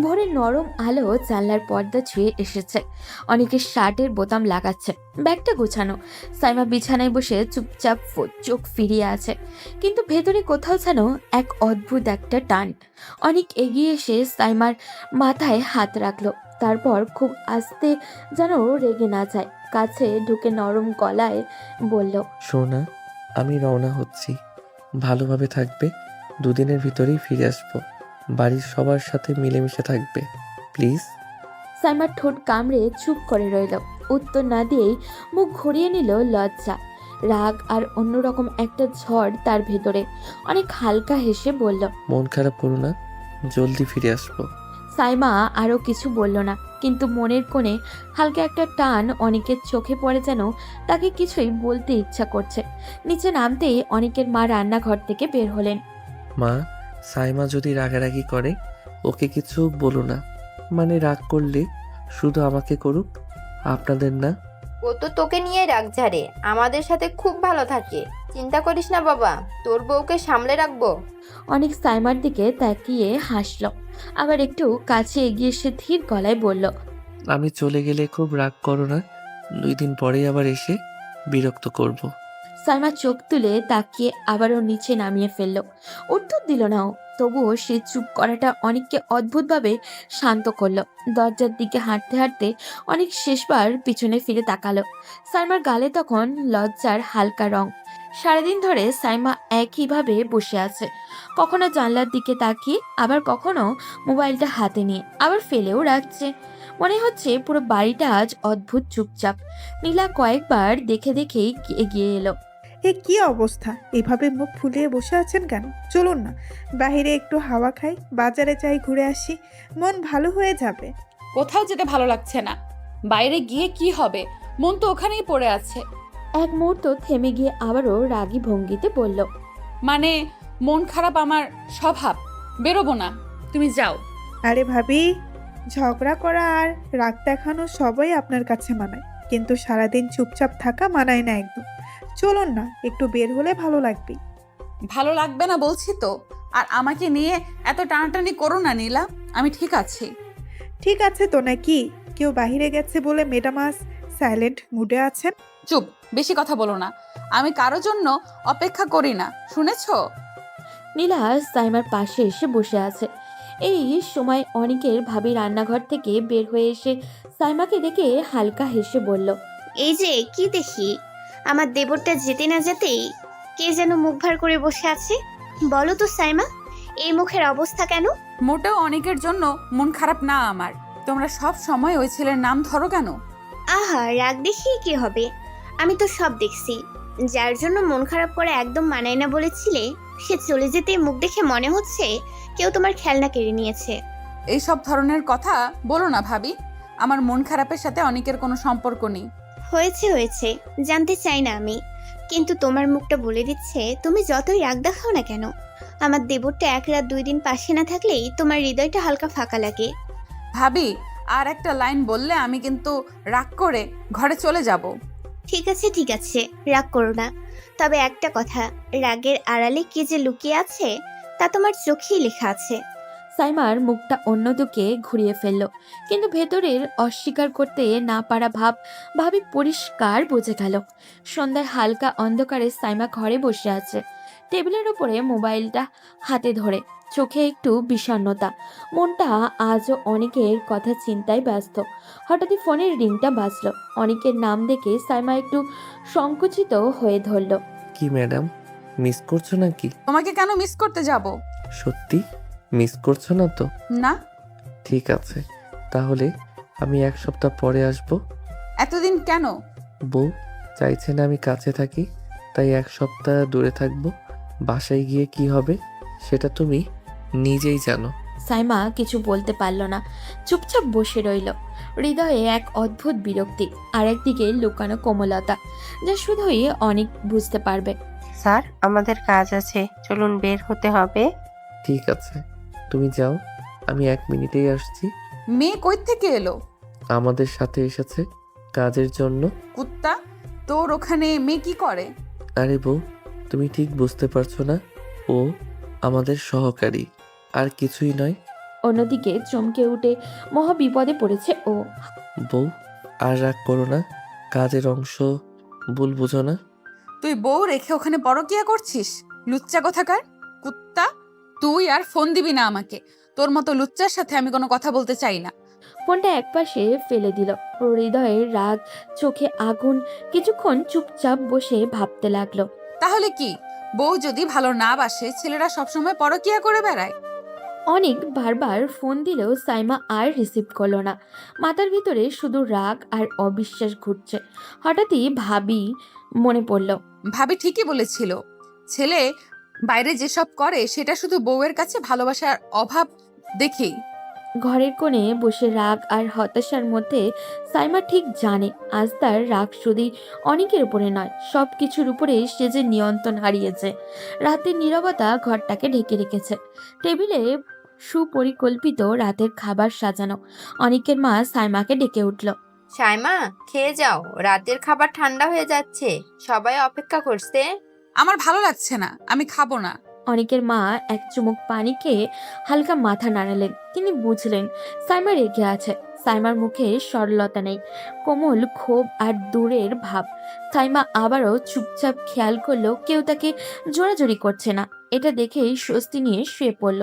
ভোরের নরম আলো জানলার পর্দা ছুঁয়ে এসেছে। অনেকের শার্টের বোতাম লাগাচ্ছে, ব্যাগটা গোছানো। সাইমা বিছানায় বসে চুপচাপ চোখ ফিরিয়ে আছে, কিন্তু ভেতরে কোথাও যেন এক অদ্ভুত একটা টান। অনেক এগিয়ে এসে সাইমার মাথায় হাত রাখলো, তারপর খুব আস্তে, যেন রেগে না যায়, কাছে ঢুকে নরম গলায় বলল, সোনা, আমি রওনা হচ্ছি, ভালোভাবে থাকবে, 2 দিনের ভিতরেই ফিরে আসবো, বাড়ির সবার সাথে মিলেমিশে থাকবে প্লিজ। সাইমার ঠোঁট কামড়ে চুপ করে রইল। উত্তর না দিয়েই মুখ ঘুরিয়ে নিল লজ্জা, রাগ আর অন্যরকম একটা ঝড় তার ভেতরে। অনেক হালকা হেসে বলল, মন খারাপ করো না, জলদি ফিরে আসবো। সাইমা আরও কিছু বলল না, কিন্তু মনের কোণে হালকা একটা টান অনেকের চোখে পড়ে, যেন তাকে কিছুই বলতে ইচ্ছা করছে। নিচে নামতেই অনেকের মা রান্নাঘর থেকে বের হলেন। মা, সাইমা যদি রাগারাগি করে ওকে কিছু বলো না, মানে রাগ করলে শুধু আমাকে করুক, আপনাদের না। ও তো তোকে নিয়ে রাগ ঝাড়ে, আমাদের সাথে খুব ভালো থাকে। চিন্তা করিস না বাবা, তোর বউকে সামলে রাখবো। অনেক সাইমার দিকে তাকিয়ে হাসল, আবার একটু কাছে এগিয়ে এসে ধীর গলায় বলল, আমি চলে গেলে খুব রাগ করো না, 2 দিন পরেই আবার এসে বিরক্ত করব। সাইমা চোখ তুলে তাকিয়ে আবারও নিচে নামিয়ে ফেলল। উত্তর দিল না ও, তবুও সে চুপ করাটা অনেককে অদ্ভুতভাবে শান্ত করলো। দরজার দিকে হাঁটতে হাঁটতে অনেক শেষবার পিছনে ফিরে তাকালো। সাইমার গালে তখন লজ্জার হালকা রং। সারাদিন ধরে সাইমা একইভাবে বসে আছে, কখনো জানলার দিকে তাকিয়ে, আবার কখনো মোবাইলটা হাতে নিয়ে, আবার ফেলেও রাখছে। মনে হচ্ছে পুরো বাড়িটা আজ অদ্ভুত চুপচাপ। নীলা কয়েকবার দেখে দেখেই এগিয়ে এলো। এ কি অবস্থা, এভাবে মুখ ফুলিয়ে বসে আছেন কেন? চলুন না, বাইরে একটু হাওয়া খাই, বাজারে যাই, ঘুরে আসি, মন ভালো হয়ে যাবে। কোথাও যেতে ভালো লাগছে না। বাইরে গিয়ে কি হবে, মন তো ওখানেই পড়ে আছে। এক মুহূর্ত থেমে গিয়ে আবারও রাগী ভঙ্গিতে বলল, মানে মন খারাপ আমার স্বভাব, বেরোবো না, তুমি যাও। আরে ভাবি, ঝগড়া করা আর রাগ দেখানো সবই আপনার কাছে মানায়, কিন্তু সারাদিন চুপচাপ থাকা মানায় না একদম। চলুন না, একটু বের হলে ভালো লাগবে। ভালো লাগবে না বলছি তো। আর আমাকে নিয়ে এত টানাটানি করো না নীলা, আমি ঠিক আছি। ঠিক আছে তো নাকি? কেউ বাইরে গেছে বলে ম্যাডাম আজ সাইলেন্ট মুডে আছেন? চুপ, বেশি কথা বলো না। আমি কারো জন্য অপেক্ষা করি না, শুনেছো? নীলা সাইমার পাশে এসে বসে আছে। এই সময় অনেকের ভাবি রান্নাঘর থেকে বের হয়ে এসে সাইমাকে দেখে হালকা হেসে বলল, এই যে কি দেখি, আমার দেবরটা যেতে না যেতেই কে যেন মুখ ভার করে বসে আছে। বলো তো সাইমা, এই মুখের অবস্থা কেন? মোটেও অনেকের জন্য মন খারাপ না আমার। তোমরা সব সময় ওই ছেলের নাম ধরো কেন? আহা, রাগ দেখিয়ে কি হবে? আমি তো সব দেখছি। যার জন্য মন খারাপ করে একদম মানায় না বলেছিলে, সে চলে যেতেই মুখ দেখে মনে হচ্ছে কেউ তোমার খেলনা কেড়ে নিয়েছে। এই সব ধরনের কথা বলো না ভাবি। আমার মন খারাপের সাথে অনেকের কোনো সম্পর্ক নেই। হয়েছে হয়েছে, জানতে চাই না আমি, কিন্তু তোমার মুখটা বলে দিচ্ছে তুমি যতই রাগ দেখাও না কেন, আমার দেবরটা 1 রাত 2 দিন পাশে না থাকলেই তোমার হৃদয়টা হালকা ফাঁকা লাগে। ভাবি, আর একটা লাইন বললে আমি কিন্তু রাগ করে ঘরে চলে যাব। ঠিক আছে ঠিক আছে, রাগ করো না। তবে একটা কথা, রাগের আড়ালে কি যে লুকিয়ে আছে তা তোমার চোখেই লেখা আছে। সাইমার মুখটা অন্যদিকে ঘুরিয়ে ফেলল, কিন্তু ভেতরের অস্বীকার করতে না পারা ভাবি পরিষ্কার বোঝা গেল। সন্ধ্যায় হালকা অন্ধকারে সাইমা ঘরে বসে আছে, টেবিলের উপরে মোবাইলটা হাতে ধরে, চোখে একটু বিষণ্ণতা। মনটা আজও অনেকের কথা চিন্তায় ব্যস্ত। হঠাৎই ফোনের রিংটা বাজলো। অনেকের নাম দেখে সাইমা একটু সংকুচিত হয়ে ধরল। কি ম্যাডাম, মিস করছো নাকি? তোমাকে কেন মিস করতে যাব? সত্যি মিস করছো না তো? না। ঠিক আছে, তাহলে আমি 1 সপ্তাহ পরে আসবো। এতদিন কেন? বউ চাইছে না আমি কাছে থাকি, তাই 1 সপ্তাহ দূরে থাকবো। বাসায় গিয়ে কি হবে সেটা তুমি নিজেই জানো। সাইমা কিছু বলতে পারল না, চুপচাপ বসে রইল। হৃদয়ে এক অদ্ভুত বিরক্তি, আর একদিকে লুকানো কোমলতা, যা শুধুই অনেক বুঝতে পারবে। স্যার, আমাদের কাজ আছে, চলুন, বের হতে হবে। ঠিক আছে, তুমি যাও, আমি 1 মিনিটেই আসছি। মেয়ে কই থেকে এলো? আমাদের সাথে এসেছে কাজের জন্য। কুত্তা, তোর ওখানে মেয়ে কি করে? আরে বউ, তুমি ঠিক বুঝতে পারছো না, ও আমাদের সহকারী, আর কিছুই নয়। অন্যদিকে চমকে উঠে মহা বিপদে পড়েছে ও। বউ, আর রাগ করো না, কাজের অংশ ভুল বুঝো না। তুই বউ রেখে ওখানে পরকিয়া করছিস? লুচ্চা কোথাকার কুত্তা! তুই আর ফোন দিবি না আমাকে। তোর মতো লুচ্চার সাথে আমি কোনো কথা বলতে চাই না। ফোনটা একপাশে ফেলে দিল। হৃদয়ের রাগ, চোখে আগুন। কিছুক্ষণ চুপচাপ বসে ভাবতে লাগলো। তাহলে কি, বউ যদি ভালো না বাসে ছেলেরা সবসময় পরকিয়া করে বেড়ায়? অনেক বারবার ফোন দিলেও সাইমা আর রিসিভ করলো না। মাথার ভিতরে শুধু রাগ আর অবিশ্বাস ঘুরছে। হঠাৎই ভাবি মনে পড়ল। ভাবি ঠিকই বলেছিল, ছেলে বাইরে যেসব করে সেটা শুধু বউয়ের কাছে ভালোবাসার অভাব দেখেই। ঘরের কোণে বসে রাগ আর হতাশার মধ্যে সাইমা ঠিক জানে আজ তার রাগ শুধু অনেকের উপরে নয়, সব কিছুর উপরে সে যে নিয়ন্ত্রণ হারিয়েছে। রাতের নীরবতা ঘরটাকে ঢেকে রেখেছে। টেবিলে সুপরিকল্পিত রাতের খাবার সাজানো। অনেকের মা সাইমাকে ডেকে উঠল। সাইমা, খেয়ে যাও, রাতের খাবার ঠান্ডা হয়ে যাচ্ছে, সবাই অপেক্ষা করছে। আমার ভালো লাগছে না, আমি খাবো না। অনেকের মা এক চুমুক পানি খেয়ে হালকা মাথা নাড়ালেন। তিনি বুঝলেন সাইমা রেগে আছে। সাইমার মুখে সরলতা নেই, কোমল ক্ষোভ আর দূরের ভাব। সাইমা আবারও চুপচাপ খেয়াল করলো কেউ তাকে জোরাজোরি করছে না। এটা দেখেই স্বস্তি নিয়ে শুয়ে পড়ল।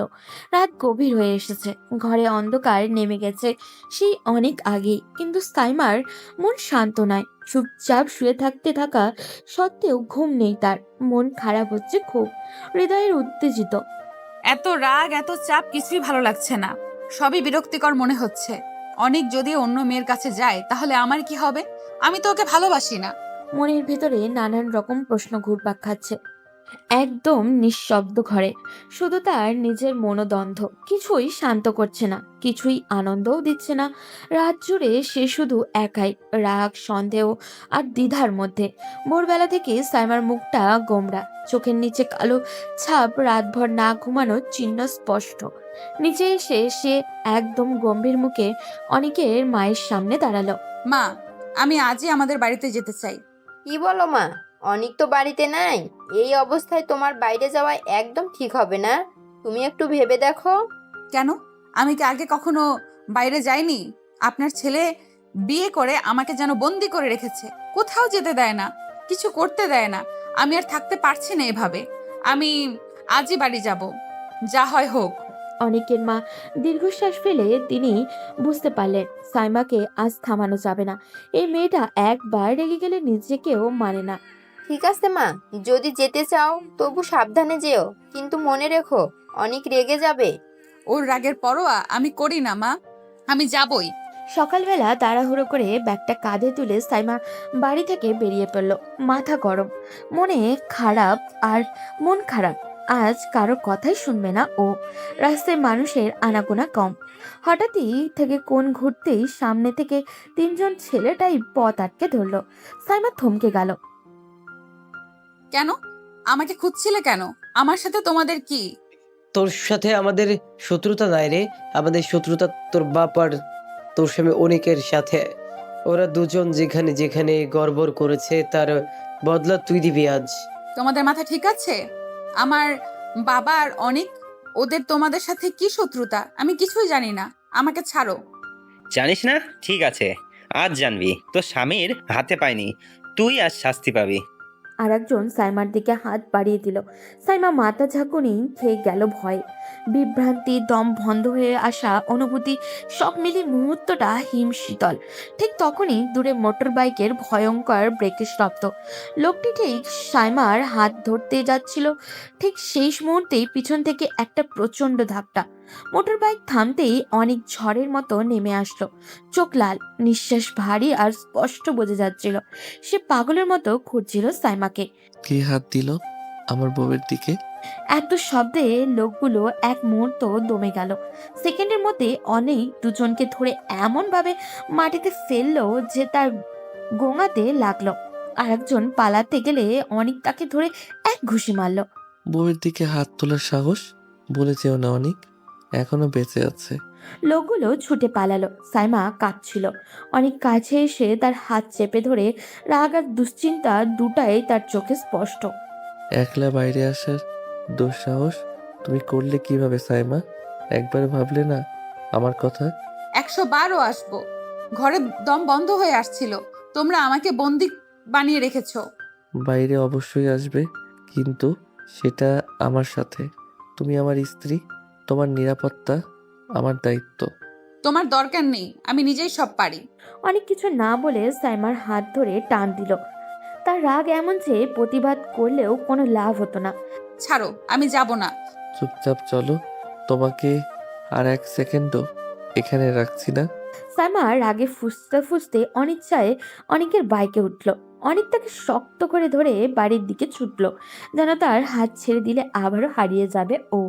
রাত গভীর হয়ে এসেছে, ঘরে অন্ধকার নেমে গেছে সেই অনেক আগেই, কিন্তু সাইমার মন শান্ত নয়। চুপচাপ শুয়ে থাকা সত্ত্বেও ঘুম নেই তার। মন খারাপ হচ্ছে খুব, হৃদয়ের উত্তেজিত। এত রাগ, এত চাপ কিছুই ভালো লাগছে না, সবই বিরক্তিকর মনে হচ্ছে। অনেক যদি অন্য মেয়ের কাছে যায় তাহলে আমার কি হবে? আমি তো ওকে ভালোবাসি না। মনের ভেতরে নানান রকম প্রশ্ন ঘুরপাক খাচ্ছে। একদম নিঃশব্দ ঘরে, শুধু তার নিজের মনোদ্বন্দ্ব। কিছুই শান্ত করছে না, কিছুই আনন্দও দিচ্ছে না। রাত জুড়ে সে শুধু একাই, রাগ, সন্দেহ আর দ্বিধার মধ্যে। ভোরবেলা থেকে সাইমার মুখটা গোমড়া, চোখের নিচে কালো ছাপ, রাতভর না ঘুমানোর চিহ্ন স্পষ্ট। নিচে এসে সে একদম গম্ভীর মুখে অনেকের মায়ের সামনে দাঁড়ালো। মা, আমি আজই আমাদের বাড়িতে যেতে চাই। কি বলো মা? অনেক তো বাড়িতে নাই। এই অবস্থায় তোমার বাইরে যাওয়া একদম ঠিক হবে না। তুমি একটু ভেবে দেখো। কেন? আমি কি আগে কখনো বাইরে যাইনি? আপনার ছেলে বিয়ে করে আমাকে যেন বন্দি করে রেখেছে, কোথাও যেতে দেয় না, কিছু করতে দেয় না। আমি আর থাকতে পারছি না এভাবে। আমি আজই বাড়ি যাব, যা হয় হোক। অনেকের মা দীর্ঘশ্বাস ফেলে তিনি বুঝতে পারলেন সাইমাকে আজ থামানো যাবে না। এই মেয়েটা একবার রেগে গেলে নিজেকেও মানে না। ঠিক আছে মা, যদি যেতে চাও তবু সাবধানে যেও, কিন্তু মনে রেখো অনেক রেগে যাবে। ওর রাগের পরোয়া আমি করি না মা, আমি যাবই। সকালবেলা তাড়াহুড়ো করে ব্যাগটা কাঁধে তুলে সাইমা বাড়ি থেকে বেরিয়ে পড়ল। মাথা গরম, মন খারাপ। আজ কারো কথাই শুনবে না ও। রাস্তায় মানুষের আনাগোনা কম। হঠাৎই থেকে কোণ ঘুরতেই সামনে থেকে তিনজন ছেলেটাই পথ আটকে ধরল। সাইমা থমকে গেল। কেন? আমাকে খুঁজছিলে কেন? আমার সাথে তোমাদের কি? তোর সাথে আমাদের শত্রুতা নাই রে, আমাদের শত্রুতা তোর বাপ আর তোর স্বামী অনেকের সাথে। ওরা দুজন যেখানে যেখানে গড়বড় করেছে তার বদলা তুই দিবি আজ। তোমাদের মাথা ঠিক আছে? আমার বাবার অনেক, ওদের তোমাদের সাথে কি শত্রুতা আমি কিছুই জানি না, আমাকে ছাড়ো। জানিস না? ঠিক আছে, আজ জানবি। তোর স্বামীর হাতে পায়নি, তুই আজ শাস্তি পাবি। আর একজন সাইমার দিকে হাত বাড়িয়ে দিল। সাইমা মাথা ঝাঁকুনি খেয়ে গেল ভয়ে। বিভ্রান্তি, দম বন্ধ হয়ে আসা অনুভূতি সব মিলিয়ে মুহূর্তটা হিমশীতল। ঠিক তখনই দূরে মোটর বাইকের ভয়ঙ্কর ব্রেকের শব্দ। লোকটি ঠিক সাইমার হাত ধরতে যাচ্ছিল, ঠিক সেই মুহূর্তেই পিছন থেকে একটা প্রচণ্ড ধাক্কা। মোটর বাইক থামতেই অনেক ঝড়ের মতো নেমে আসলো। চোখ লাল, নিঃশ্বাস ভারী আর স্পষ্ট বোঝা যাচ্ছিল সে পাগলের মতো খুঁজছিল সাইমাকে। কে হাত দিল আমার বউয়ের দিকে? এত শব্দে লোকগুলো এক মুহূর্ত দমে গেল। সেকেন্ডের মধ্যে অনেক দুজনকে ধরে এমন ভাবে মাটিতে ফেললো যে তার গোঙাতে লাগলো। আর একজন পালাতে গেলে অনেক তাকে ধরে এক ঘুষি মারলো। বউয়ের দিকে হাত তোলার সাহস? বলে যেও না, অনেক এখনো বেঁচে আছে। লোকগুলো ছুটে পালালো। সাইমা কাঁদছিল। অনেক কাছে এসে তার হাত চেপে ধরে, রাগ আর দুশ্চিন্তা দুটাই তার চোখে স্পষ্ট। একলা বাইরে আসার দুঃসাহস তুমি করলে কিভাবে সাইমা? একবার ভাবলে না আমার কথা? 100 বারও আসবো। ঘরে দম বন্ধ হয়ে আসছিল, তোমরা আমাকে বন্দি বানিয়ে রেখেছো। বাইরে অবশ্যই আসবে, কিন্তু সেটা আমার সাথে। তুমি আমার স্ত্রী, তোমার নিরাপত্তা আমার দায়িত্ব। তোমার দরকার নেই, আমি নিজেই সব পারি। অনেক কিছু না বলে সাইমার হাত ধরে টান দিল। তার রাগ এমন যে প্রতিবাদ করলেও কোনো লাভ হতো না। ছাড়ো, আমি যাব না। চুপচাপ চলো, তোমাকে আর এক সেকেন্ডও এখানে রাখছি না। সাইমা রাগে ফুসতে ফুসতে অনিচ্ছায় অনেকের বাইকে উঠল। অনেক তাকে শক্ত করে ধরে বাড়ির দিকে ছুটল, যেন তার হাত ছেড়ে দিলে আবারও হারিয়ে যাবে ও।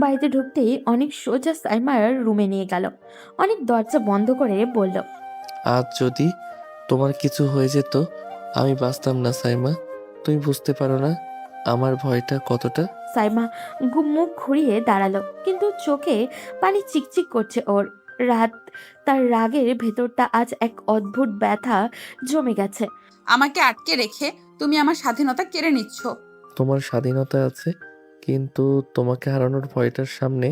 বাড়িতে ঢুকতেই অনেক সোজা সাইমার রুমে নিয়ে গেল। অনেক দরজা বন্ধ করে বলল, আজ যদি তোমার কিছু হয়ে যেত আমি বাঁচতাম না সাইমা। তুমি বুঝতে পারো না আমার ভয়টা কতটা। সাইমা মুখ ঘুরিয়ে দাঁড়ালো, কিন্তু চোখে পানি চিকচিক করছে ওর। তার রাগের ভেতরটা আজ এক অদ্ভুত ব্যথা জমে গেছে। আমাকে আটকে রেখে তুমি আমার স্বাধীনতা কেড়ে নিচ্ছ। তোমার স্বাধীনতা আছে, কিন্তু তোমাকে হারানোর ভয়টার সামনে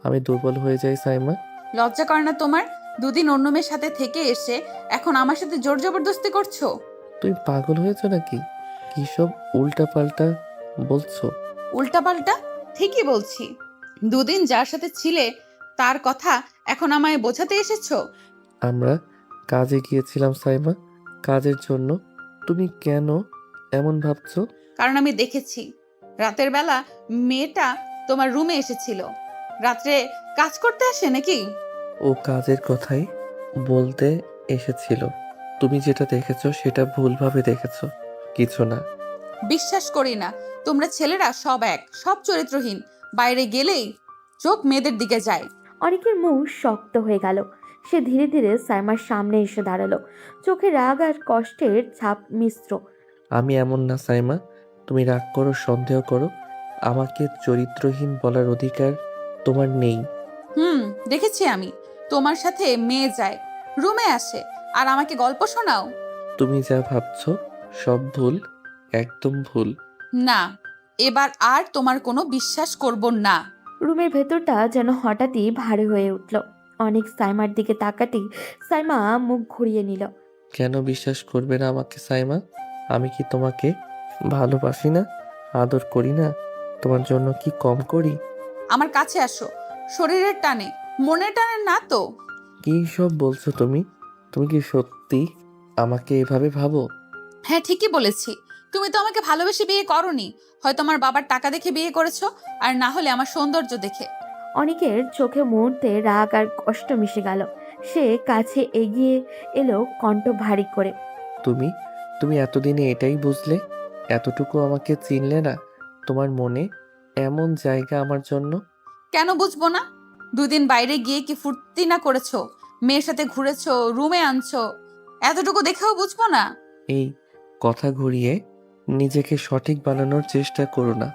আমি দুর্বল হয়ে যাই সাইমা। লজ্জা করে না তোমার? দুদিন অন্য মেয়ের সাথে থেকে এসে এখন আমার সাথে জোর জবরদস্তি করছো। তুমি পাগল হয়েছো নাকি? কি সব উল্টা পাল্টা বলছো? উল্টাপাল্টা? ঠিকই বলছি। দুদিন যার সাথে ছিলে তার কথা এখন আমায় বোঝাতে এসেছো। আমরা কাজে গিয়েছিলাম সাইমা, কাজের জন্য। তুমি কেন এমন ভাবছো? কারণ আমি দেখেছি রাতের বেলা মেয়েটা তোমার রুমে এসেছিল। রাত্রে কাজ করতে আসে নাকি? ও কাজের কথাই বলতে এসেছিল। তুমি যেটা দেখেছো সেটা ভুলভাবে দেখেছো, কিছু না। বিশ্বাস করি না। তোমরা ছেলেরা সব এক, সব চরিত্রহীন। বাইরে গেলেই চোখ মেয়েদের দিকে যায়। অনেকের মুখ শক্ত হয়ে গেল। সে ধীরে ধীরে সাইমার সামনে এসে দাঁড়ালো, চোখে রাগ আর কষ্টের ছাপ মিশ্র। আমি এমন না সাইমা, তুমি রাগ করো, সন্দেহ করো, আমাকে চরিত্রহীন বলার অধিকার তোমার নেই। দেখেছি আমি। তোমার সাথে মেয়ে যায়, রুমে আসে, আর আমাকে গল্প শোনাও। তুমি যা ভাবছো সব ভুল, একদম ভুল। না, এবার আর তোমার কোনো বিশ্বাস করব না। রুমের ভেতরটা যেন হঠাৎই ভারী হয়ে উঠল। অনেক সাইমার দিকে তাকাতেই সাইমা মুখ ঘুরিয়ে নিল। কেন বিশ্বাস করবে না আমাকে সাইমা? আমি কি তোমাকে ভালোবাসি না, আদর করি না? তোমার জন্য কি কম করি? আমার কাছে আসো। শরীরের টানে, মনের টানে না তো। কি সব বলছো তুমি? তুমি কি সত্যি আমাকে এভাবে ভাবো? হ্যাঁ, ঠিকই বলেছি। তুমি তো আমাকে ভালোবেসে বিয়ে করনি। হয়তো আমার বাবার টাকা দেখে বিয়ে করেছো, আর না হলে আমার সৌন্দর্য দেখে। অনেকের চোখে মুহূর্তে রাগ আর কষ্ট মিশে গেল। সে কাছে এগিয়ে এলো, কণ্ঠ ভারী করে। তুমি তুমি এতদিনে এটাই বুঝলে? এতটুকু আমাকে চিনলে না? তোমার মনে এমন জায়গা আমার জন্য? কেন বুঝবো না? দুদিন বাইরে গিয়ে কি ফুর্তি না করেছো? মেয়ের সাথে ঘুরেছো, রুমে আনছো, এতটুকু দেখেও বুঝবো না? এই কথা ঘুরিয়ে নিজেকে সঠিক বানানোর চেষ্টা করো না।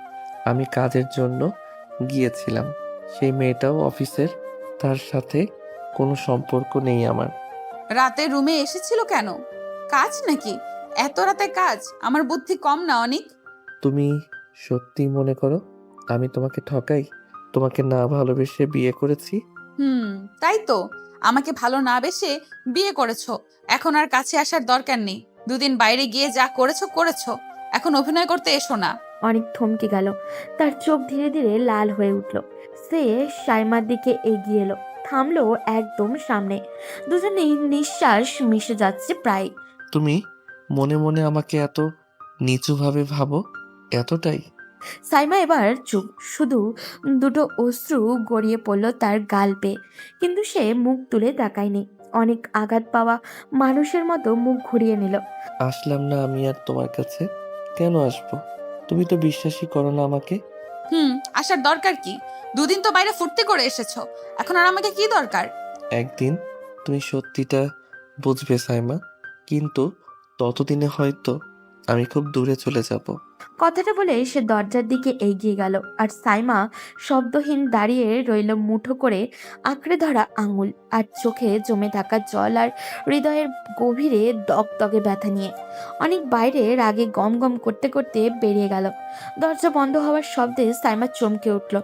আমি কাজের জন্য গিয়েছিলাম, সেই মেয়েটাও অফিসের, তার সাথে কোনো সম্পর্ক নেই আমার। রাতে রুমে এসেছিল কেন? কাজ নাকি? এত রাতে কাজ? আমার বুদ্ধি কম না অনেক? তুমি সত্যি মনে করো আমি তোমাকে ঠকাই? তোমাকে না ভালোবেসে বিয়ে করেছি? তাই তো। আমাকে ভালো না বেসে বিয়ে করেছো। এখন আর কাছে আসার দরকার নেই। দুদিন বাইরে গিয়ে যা করেছো করেছো, এখন অভিনয় করতে এসো না। অনেক থমকে গেল, তার চোখ ধীরে ধীরে লাল হয়ে উঠল। সে সাইমার দিকে এগিয়ে এলো, থামলো একদম সামনে। দুজনেই নিঃশ্বাস মিশে যাচ্ছে প্রায়। তুমি মনে মনে আমাকে এত নিচুভাবে ভাবো? এতটাই? সাইমা এবার চুপ, শুধু দুটো অশ্রু গড়িয়ে পড়ল তার গাল বেয়ে, কিন্তু সে মুখ তুলে তাকায়নি। অনেক আঘাত পাওয়া মানুষের মতো মুখ ঘুরিয়ে নিল। আসলাম না আমি আর তোমার কাছে? কেন আসবো? তুমি তো বিশ্বাসই করো না আমাকে। আসার দরকার কি? দুদিন তো বাইরে ফুর্তি করে এসেছো, এখন আর আমাকে কি দরকার? একদিন তুমি সত্যিটা বুঝবে সাইমা, কিন্তু ততদিনে হয়তো আমি খুব দূরে চলে যাব। কথাটা বলে সে দরজার দিকে এগিয়ে গেল, আর সাইমা শব্দহীন দাঁড়িয়ে রইল, মুঠো করে আঁকড়ে ধরা আঙুল আর চোখে জমে থাকা জল আর হৃদয়ের গভীরে দগদগে ব্যথা নিয়ে। অনেক বাইরে রাগে গম গম করতে করতে বেরিয়ে গেল। দরজা বন্ধ হওয়ার শব্দে সাইমা চমকে উঠল।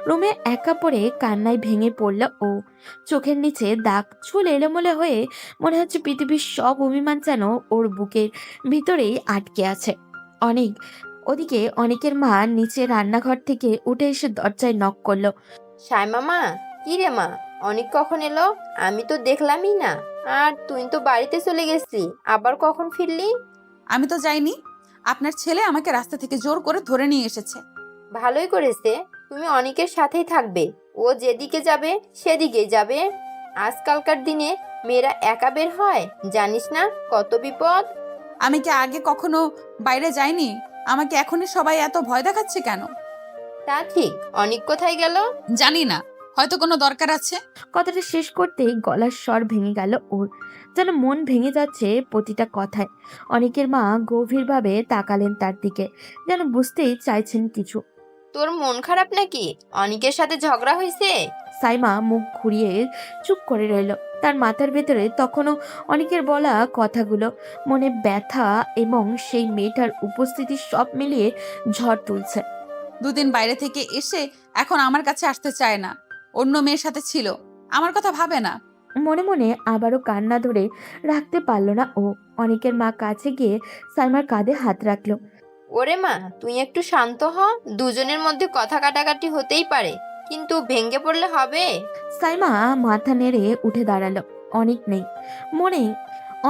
রুমে একা পড়ে কান্নায় ভেঙে পড়ল ও। চোখের নিচে দাগ, চুল এলোমেলো হয়ে, মনে হচ্ছে পৃথিবীর সব অভিমান যেন ওর বুকের ভিতরেই আটকে আছে। ওদিকে অনেকের মা নিচে রান্নাঘর থেকে উঠে এসে দরজায় নক করলো। সাইমা মা, কি রে মা, অনেক কখন এলো? আমি তো দেখলামই না। আর তুই তো বাড়িতে চলে গেছিলি, আবার কখন ফিরলি? আমি তো যাইনি। আপনার ছেলে আমাকে রাস্তা থেকে জোর করে ধরে নিয়ে এসেছে। ভালোই করেছে। তুমি অনেকের সাথেই থাকবে, ও যেদিকে যাবে সেদিকেই যাবে। আজকালকার দিনে মেয়েরা একা বের হয়, জানিস না কত বিপদ। আমি কি আগে কখনো বাইরে যাইনি? আমাকে এখনই সবাই এত ভয় দেখাচ্ছে কেন? তা ঠিক, অনেক কোথায় গেল? জানি না, হয়তো কোনো দরকার আছে। কথাটা শেষ করতেই গলার স্বর ভেঙে গেল ওর, যেন মন ভেঙে যাচ্ছে প্রতিটা কথায়। অনেকের মা গভীরভাবে তাকালেন তার দিকে, যেন বুঝতেই চাইছেন কিছু। তোর মন খারাপ নাকি? অনিকের সাথে ঝগড়া হয়েছে? সাইমা মুখ ঘুরিয়ে চুপ করে রইল। তার মাথার ভেতরে তখনও অনেকের বলা কথাগুলো, মনে ব্যথা এবং সেই মেয়েটার উপস্থিতি সব মিলিয়ে ঝড় তুলছে। দুদিন বাইরে থেকে এসে এখন আমার কাছে আসতে চায় না, অন্য মেয়ের সাথে ছিল, আমার কথা ভাবে না। মনে মনে আবারও কান্না ধরে রাখতে পারল না ও। অনেকের মা কাছে গিয়ে সাইমার কাঁধে হাত রাখলো। ওরে মা, তুই একটু শান্ত হ। দুজনের মধ্যে কথা কাটাকাটি হতেই পারে, কিন্তু ভেঙে পড়লে হবে? সাইমা মাথা নেড়ে উঠে দাঁড়ালো। অনেক নেই মনে,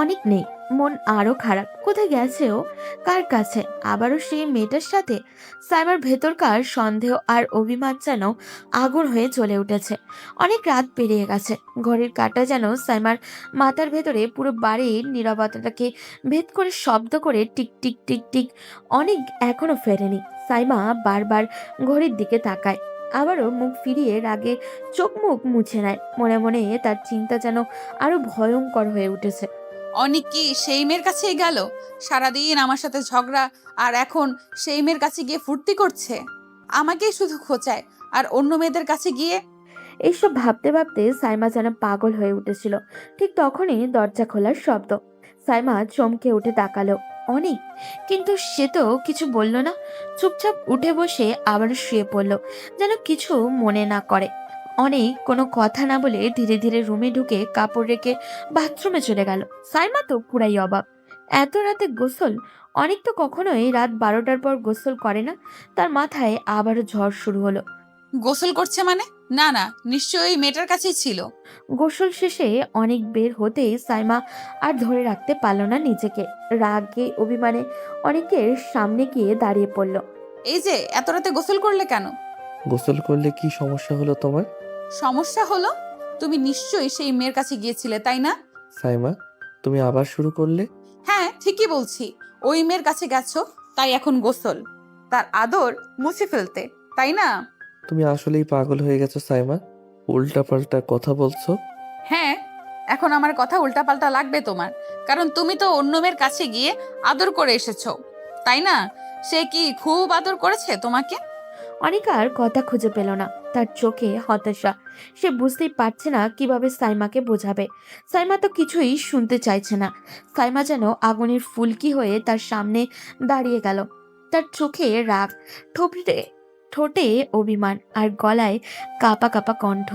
অনেক নেই। মন আরো খারাপ। কোথায় গেছে ও? কার কাছে? আবারও সেই মেয়েটার সাথে? সাইমার ভেতরকার সন্দেহ আর অভিমান যেন আগুন হয়ে জ্বলে উঠেছে। অনেক রাত পেরিয়ে গেছে। ঘড়ির কাঁটা যেন সাইমার মাথার ভেতরে পুরো বাড়ির নীরবতাটাকে ভেদ করে শব্দ করে টিক টিক টিক টিক। অনেক এখনো ফেরেনি। সাইমা বারবার ঘড়ির দিকে তাকায়, আবারও মুখ ফিরিয়ে রাগে চোখ মুখ মুছে নেয়। মনে মনে তার চিন্তা যেন আরো ভয়ঙ্কর হয়ে উঠেছে। অনেক কি সেই মেয়ের কাছেই গেল? সারাদিন আমার সাথে ঝগড়া, আর এখন সেই মেয়ের কাছে গিয়ে ফুর্তি করছে, আমাকেই শুধু খোঁচায়, আর অন্য মেয়েদের কাছে গিয়ে। এইসব ভাবতে ভাবতে সাইমা যেন পাগল হয়ে উঠেছিল। ঠিক তখনই দরজা খোলার শব্দ। সাইমা চমকে উঠে তাকালো। অনেক, কিন্তু সে তো কিছু বলল না। চুপচাপ উঠে বসে আবার শুয়ে পড়ল, যেন কিছু মনে না করে। অনেক কোনো কথা না বলে ধীরে ধীরে রুমে ঢুকে কাপড় রেখে বাথরুমে চলে গেল। সাইমা তো পুরাই অবাক। এত রাতে গোসল! অনেক তো কখনোই রাত 12টার পর গোসল করে না। তার মাথায় আবারও ঝড় শুরু হলো। গোসল করছে মানে? না না, নিশ্চয়ই ওই মেয়েটার কাছেই ছিল। গোসল শেষে অনেক বের হতেই সাইমা আর ধরে রাখতে পারল না নিজেকে। রাগে অভিমানে অনেকের সামনে গিয়ে দাঁড়িয়ে পড়ল। এই যে এত রাতে গোসল করলে কেন? গোসল করলে কি সমস্যা হলো তোমার? সমস্যা হলো? তুমি নিশ্চয়ই সেই মেয়ের কাছে গিয়েছিলে, তাই না? সাইমা, তুমি আবার শুরু করলে? হ্যাঁ, ঠিকই বলছি। ওই মেয়ের কাছে গেছো, তাই এখন গোসল, তার আদর মুছে ফেলতে, তাই না? তুমি আসলেই পাগল হয়ে গেছো সাইমা, উল্টাপাল্টা কথা বলছো। হ্যাঁ, এখন আমার কথা উল্টাপাল্টা লাগবে তোমার, কারণ তুমি তো অন্য মেয়ের কাছে গিয়ে আদর করে এসেছো, তাই না? সে কি খুব আদর করেছে তোমাকে? অনেক আর কথা খুঁজে পেল না। তার চোখে হতাশা। সে বুঝতেই পারছে না কিভাবে সাইমাকে বোঝাবে। সাইমা তো কিছুই শুনতে চাইছে না। সাইমা যেন আগুনের ফুলকি হয়ে তার সামনে দাঁড়িয়ে গেল। তার চোখে রাগ, ঠোঁটে ঠোঁটে অভিমান, আর গলায় কাঁপা কাঁপা কণ্ঠ।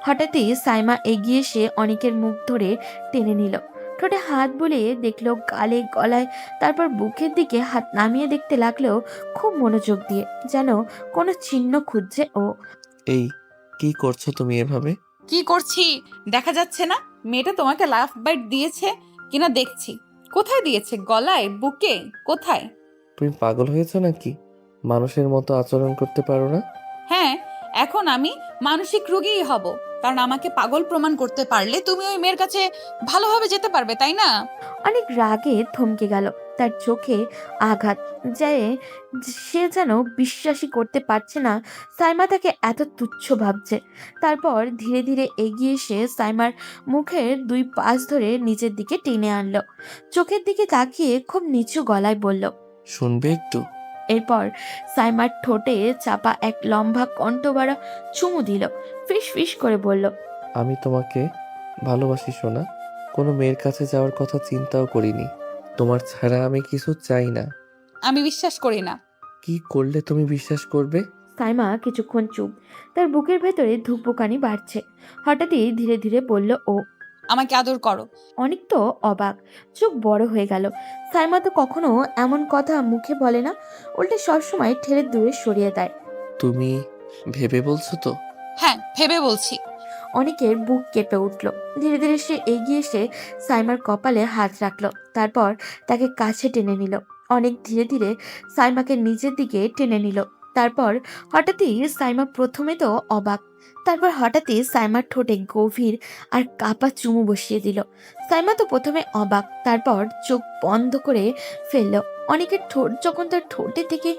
হঠাৎই সাইমা এগিয়ে এসে অনেকের মুখ ধরে টেনে নিল। ঠোঁটে হাত বুলিয়ে দেখলো, গালে, গলায়, তারপর বুকের দিকে হাত নামিয়ে দেখতে লাগলো খুব মনোযোগ দিয়ে, যেন কোনো চিহ্ন খুঁজছে ও। এই কি করছো তুমি এভাবে? কি করছি দেখা যাচ্ছে না? মেয়েটা তোমাকে লাফ বাইট দিয়েছে কিনা দেখছি। কোথায় দিয়েছে? গলায়, বুকে, কোথায়? তুমি পাগল হয়েছো নাকি? মানুষের মতো আচরণ করতে পারো না? হ্যাঁ, এখন আমি মানসিক রোগীই হব, কারণ আমাকে পাগল প্রমাণ করতে পারলে তুমি ওই মেয়ের কাছে ভালোভাবে যেতে পারবে, তাই না? অনেক রাগে থমকে গেল। তার চোখে আঘাত, যে সে যেন বিশ্বাসই করতে পারছে না সাইমা তাকে এত তুচ্ছ ভাবছে। তারপর ধীরে ধীরে এগিয়ে এসে সাইমার মুখের দুই পাশ ধরে নিচের দিকে টেনে আনলো। চোখের দিকে তাকিয়ে খুব নিচু গলায় বলল। শুনবে একটু? এরপর সাইমার ঠোঁটে চাপা এক লম্বা কণ্ঠভরা চুমু দিল। ফিস ফিস করে বলল, আমি তোমাকে ভালোবাসি সোনা, কোনো মেয়ের কাছে যাওয়ার কথা চিন্তাও করিনি। তোমার ছাড়া আমি কিছু চাই না। আমি বিশ্বাস করি না। কি করলে তুমি বিশ্বাস করবে? সাইমা কিছুক্ষণ চুপ। তার বুকের ভেতরে ধুকপুকানি বাড়ছে। হঠাৎই ধীরে ধীরে বলল ও, আমাকে আদর করো। অনেক তো অবাক, চোখ বড় হয়ে গেল। সাইমা তো কখনো এমন কথা মুখে বলে না, উল্টে সবসময় ঠেলে দূরে সরিয়ে দেয়। তুমি ভেবে বলছো তো? হ্যাঁ, ভেবে বলছি। অনেকের বুক কেঁপে উঠল। ধীরে ধীরে সে এগিয়ে এসে সাইমার কপালে হাত রাখলো, তারপর তাকে কাছে টেনে নিল। অনেক ধীরে ধীরে সাইমাকে নিজের দিকে টেনে নিল। তারপর হঠাৎই সাইমা প্রথমে তো অবাক, তারপর হঠাৎই সাইমার ঠোঁটে গভীর আর কাপা চুমু বসিয়ে দিল। সাইমা তো প্রথমে অবাক, তারপর চোখ বন্ধ করে ফেলল। অনেকের ঠোঁট যখন তার ঠোঁটে থেকে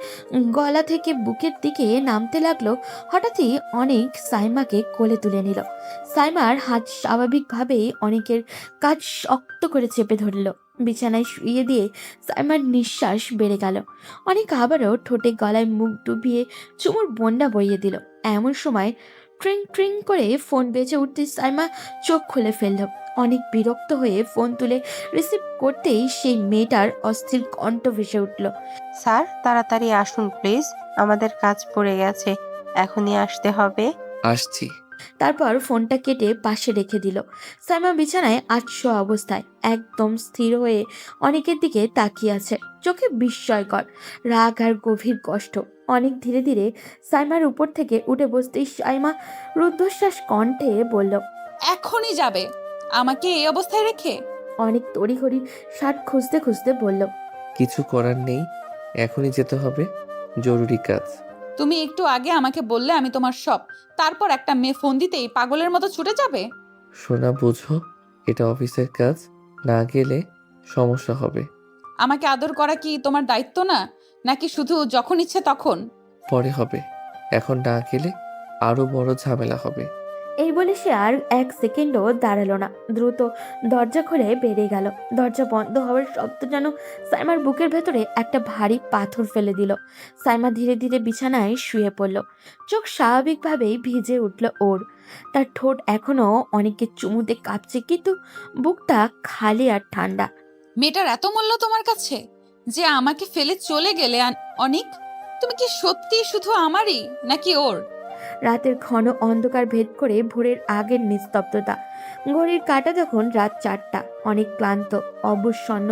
গলা থেকে বুকের দিকে নামতে লাগলো, হঠাৎই অনেক সাইমাকে কোলে তুলে নিল। সাইমার হাত স্বাভাবিকভাবেই অনেকের কাজ শক্ত করে চেপে ধরল। বিছানায় শুইয়ে দিয়ে সাইমার নিঃশ্বাস বেড়ে গেল। অনেক আবারও ঠোঁটে গলায় মুখ ডুবিয়ে চুমুর বন্যা বইয়ে দিল। এমন সময় ট্রিং ট্রিং করে ফোন বেজে উঠতে সাইমা চোখ খুলে ফেলল। অনেক বিরক্ত হয়ে ফোন তুলে রিসিভ করতেই সেই মেয়েটার অস্থির কণ্ঠ ভেসে উঠল। স্যার তাড়াতাড়ি আসুন প্লিজ, আমাদের কাজ পড়ে গেছে, এখনই আসতে হবে। আসছি। তারপর ফোনটা কেটে পাশে রেখে দিল। সাইমা বিছানায় আটশো অবস্থায় একদম স্থির হয়ে অনেকের দিকে তাকিয়ে আছে, চোখে বিস্ময়কর রাগ আর গভীর কষ্ট। অনেক ধীরে ধীরে সাইমার উপর থেকে উঠে বসতেই সাইমা রুদ্ধশ্বাস কণ্ঠে বলল, এখনই যাবে আমাকে এই অবস্থায় রেখে? অনেক তড়িঘড়ি শার্ট খুঁজতে খুঁজতে বলল, কিছু করার নেই, এখনই যেতে হবে, জরুরি কাজ। তুমি একটু আগে আমাকে বললে আমি তোমার সব, তারপর একটা মেয়ে ফোন দিতেই পাগলের মতো ছুটে যাবে? সোনা বুঝো, এটা অফিসের কাজ, না গেলে সমস্যা হবে। আমাকে আদর করা কি তোমার দায়িত্ব না, নাকি শুধু যখন ইচ্ছে তখন? পরে হবে, এখন না গেলে আরো বড় ঝামেলা হবে। এই বলে সে আর এক সেকেন্ডও দাঁড়ালো না, দ্রুত দরজা খুলে বেরিয়ে গেল। দরজা বন্ধ হওয়ার শব্দ যেন সাইমার বুকের ভেতরে একটা ভারী পাথর ফেলে দিল। সাইমা ধীরে ধীরে বিছানায় শুয়ে পড়ল। চোখ স্বাভাবিকভাবেই ভিজে উঠল ওর। তার ঠোঁট এখনো অনেককে চুমুতে কাঁপছে, কিন্তু বুকটা খালি আর ঠান্ডা। মেয়েটার এত মূল্য তোমার কাছে যে আমাকে ফেলে চলে গেলে? অনিক, তুমি কি সত্যি শুধু আমারই নাকি ওর? রাতের ঘন অন্ধকার ভেদ করে ভোরের আগের নিস্তব্ধতা। ঘড়ির কাঁটা যখন রাত 4টা। অনেক ক্লান্ত, অবসন্ন,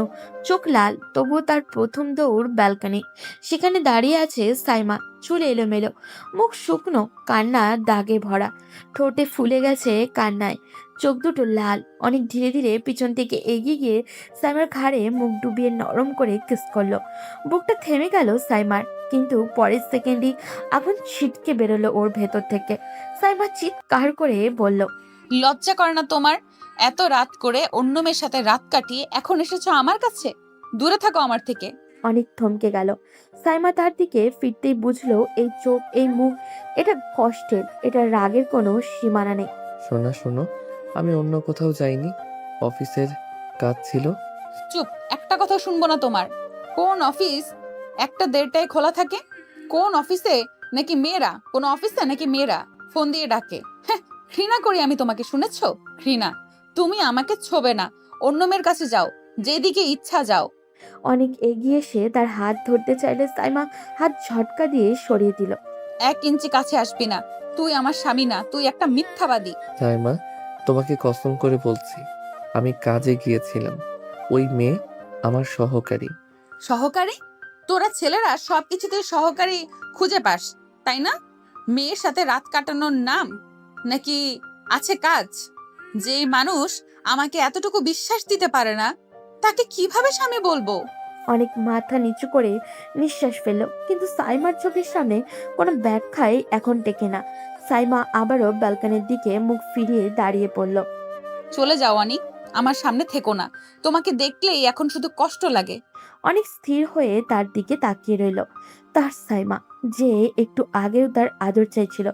চোখ লাল, তবুও তার প্রথম দৌড় ব্যালকনি। সেখানে দাঁড়িয়ে আছে সাইমা, চুল এলোমেলো, মুখ শুকনো, কান্না দাগে ভরা, ঠোঁটে ফুলে গেছে কান্নায়, চোখ দুটো লাল। অনেক ধীরে ধীরে পিছন থেকে এগিয়ে গিয়ে সাইমার ঘাড়ে মুখ ডুবিয়ে নরম করে কিস করলো। বুকটা থেমে গেল সাইমার, কিন্তু পরের সেকেন্ডই আগুন ছিটকে বেরোলো ওর ভেতর থেকে। সাইমা চিৎকার করে বলল, লজ্জা করে না তোমার? এত রাত করে অন্য মেয়ের সাথে রাত কাটিয়ে এখন এসেছো আমার কাছে? দূরে থাকো আমার থেকে। অনেক থমকে গেল। সাইমা তার দিকে ফিরতেই বুঝলো এই চোখ, এই মুখ, এটা কষ্টের, এটা রাগের কোনো সীমানা নেই। সোনা শোনো, আমি অন্য কোথাও যাইনি, অফিসের কাজ ছিল। চুপ, একটা কথা শুনবো না তোমার। কোন অফিস 1টা-1:30টায় খোলা থাকে? কোন অফিসে নাকি মেয়েরা, কোন অফিসে নাকি মেয়েরা ফোন দিয়ে ডাকে? হ্যাঁ, ঘৃণা করি আমি তোমাকে, শুনেছো? ঘৃণা। তুমি আমাকে ছোবে না, অন্য মেয়ের কাছে যাও, যেদিকে ইচ্ছা যাও। অনেক এগিয়ে এসে তার হাত ধরতে চাইলে সাইমা হাত ঝটকা দিয়ে সরিয়ে দিল। 1 ইঞ্চি কাছে আসবি না, তুই আমার স্বামী না, তুই একটা মিথ্যাবাদী। তাই মা, তোমাকে কসম করে বলছি, আমি কাজে গিয়েছিলাম, ওই মেয়ে আমার সহকারী। সহকারী? তোরা ছেলেরা সবকিছুতে সহকারী খুঁজে পাস, তাই না? মেয়ের সাথে রাত কাটানোর নাম নাকি আছে কাজ? যেই মানুষ আমাকে এতটুকু বিশ্বাস দিতে পারে না, তাকে কিভাবে স্বামী বলবো? অনেক মাথা নিচু করে নিঃশ্বাস ফেলল, কিন্তু সাইমার চোখের সামনে কোনো ব্যাখ্যাই এখন টেকে না। সাইমা আবারও ব্যালকনির দিকে মুখ ফিরিয়ে দাঁড়িয়ে পড়ল। চলে যাও অনিক, আমার সামনে থেকো না। তোমাকে দেখলেই এখন শুধু কষ্ট লাগে। অনেক স্থির হয়ে তার দিকে তাকিয়ে রইল। তার সাইমা, যে একটু আগেও তার আদর চাইছিল,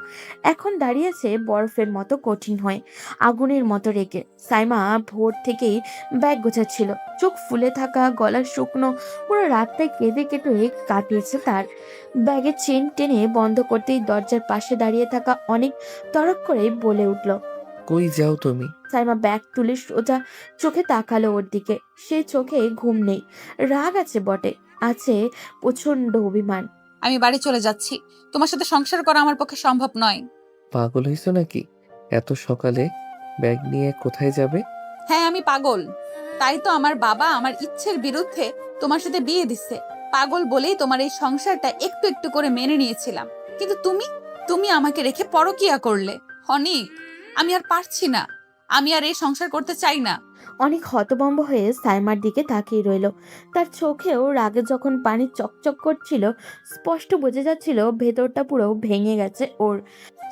এখন দাঁড়িয়েছে বরফের মতো কঠিন হয়ে, আগুনের মতো রেগে। সাইমা ভোর থেকেই ব্যাগ গোছাচ্ছিল, চোখ ফুলে থাকা, গলা শুকনো, পুরো রাতটাই কেঁদে কেটে কাটিয়েছে তার। ব্যাগের চেন টেনে বন্ধ করতেই দরজার পাশে দাঁড়িয়ে থাকা অনেক তড়ক করে বলে উঠল, কই যাও তুমি? সাইমা ব্যাগ তুলে সোজা চোখে তাকালো ওর দিকে। সে চোখে ঘুম নেই, রাগ আছে বটে, আছে প্রচন্ড অভিমান। আমি বাড়ি চলে যাচ্ছি, তোমার সাথে সংসার করা আমার পক্ষে সম্ভব নয়। পাগল হইছো নাকি? এত সকালে ব্যাগ নিয়ে কোথায় যাবে? হ্যাঁ, আমি পাগল। তাই তো আমার বাবা আমার ইচ্ছের বিরুদ্ধে তোমার সাথে বিয়ে দিচ্ছে। পাগল বলেই তোমার এই সংসারটা একটু একটু করে মেনে নিয়েছিলাম, কিন্তু তুমি আমাকে রেখে পরকিয়া করলে। অনিক, আমি আর পারছি না, আমি আর এই সংসার করতে চাই না। অনেক হতভম্ব হয়ে সাইমার দিকে তাকিয়ে রইল। তার চোখেও রাগে যখন পানি চকচক করছিল, স্পষ্ট বোঝা যাচ্ছিল ভেতরটা পুরো ভেঙে গেছে ওর।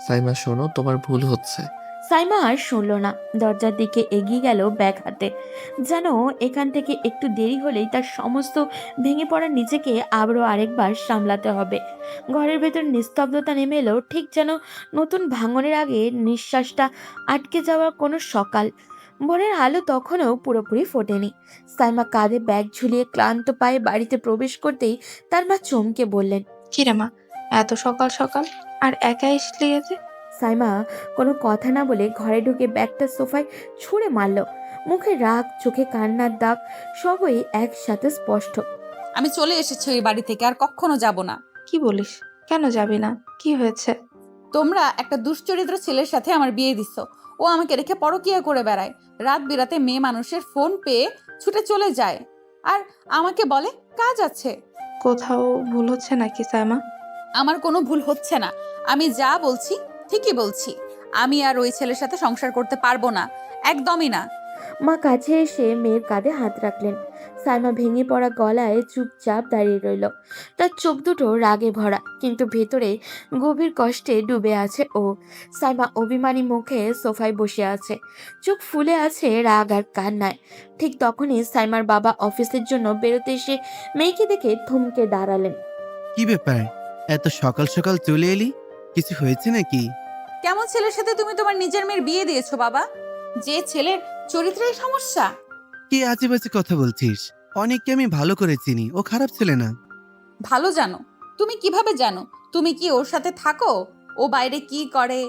সাইমা শোনো, তোমার ভুল হচ্ছে। সাইমা আর শুনল না, দরজার দিকে এগিয়ে গেল ব্যাগ হাতে। যেন এখান থেকে একটু দেরি হলেই তার সমস্ত ভেঙে পড়া নিজেকে আবারও আরেকবার সামলাতে হবে। ঘরের ভেতর নিস্তব্ধতা নেমে এলো, ঠিক যেন নতুন ভাঙনের আগে নিঃশ্বাসটা আটকে যাওয়ার কোনো সকাল। ভোরের আলো তখনও পুরোপুরি ফোটেনি। সাইমা কাঁধে ব্যাগ ঝুলিয়ে ক্লান্ত পায়ে বাড়িতে প্রবেশ করতেই তার মা চমকে বললেন, কিরে মা, এত সকাল সকাল আর একা আসলি যে? সাইমা কোনো কথা না বলে ঘরে ঢুকে ব্যাগটা সোফায় ছুঁড়ে মারল। মুখে রাগ, চোখে কান্নার দাগ, সবই একসাথে স্পষ্ট। আমি চলে এসেছি ওই বাড়ি থেকে, আর কখনো যাব না। কি বলিস? কেন যাবি না? কি হয়েছে? তোমরা একটা দুশ্চরিত্র ছেলের সাথে আমার বিয়ে দিচ্ছ। ও আমাকে রেখে পরকীয়া করে বেড়ায়, রাত বিরাতে মেয়ে মানুষের ফোন পেয়ে ছুটে চলে যায়, আর আমাকে বলে কাজ আছে। কোথাও ভুল হচ্ছে নাকি সাইমা? আমার কোনো ভুল হচ্ছে না, আমি যা বলছি ঠিকই বলছি। আমি আর ওই ছেলের সাথে সংসার করতে পারবো না, একদমই না। মা কাছে এসে মেয়ের কাঁধে হাত রাখলেন। সাইমা ভেঙে পড়া গলায় চুপচাপ দাঁড়িয়ে রইল। তার চোখ দুটো রাগে ভরা, কিন্তু ভেতরে গভীর কষ্টে ডুবে আছে ও। সাইমা অভিমানী মুখে সোফায় বসে আছে, চোখ ফুলে আছে রাগ আর কান্নায়। ঠিক তখনই সাইমার বাবা অফিসের জন্য বেরোতে এসে মেয়েকে দেখে থমকে দাঁড়ালেন। কি ব্যাপার, এত সকাল সকাল চলে এলি? কিছু হয়েছে নাকি? কেমন ছেলের সাথে তুমি তোমার নিজের মেয়ের বিয়ে দিয়েছো বাবা, যে ছেলের চরিত্রের সমস্যা? কি আজে বাজে কথা বলছিস? অনেককে আমি ভালো করে চিনি, ও খারাপ ছেলে না। ভালো জানো? তুমি কিভাবে জানো? তুমি কি ওর সাথে থাকো? ও বাইরে কি করে,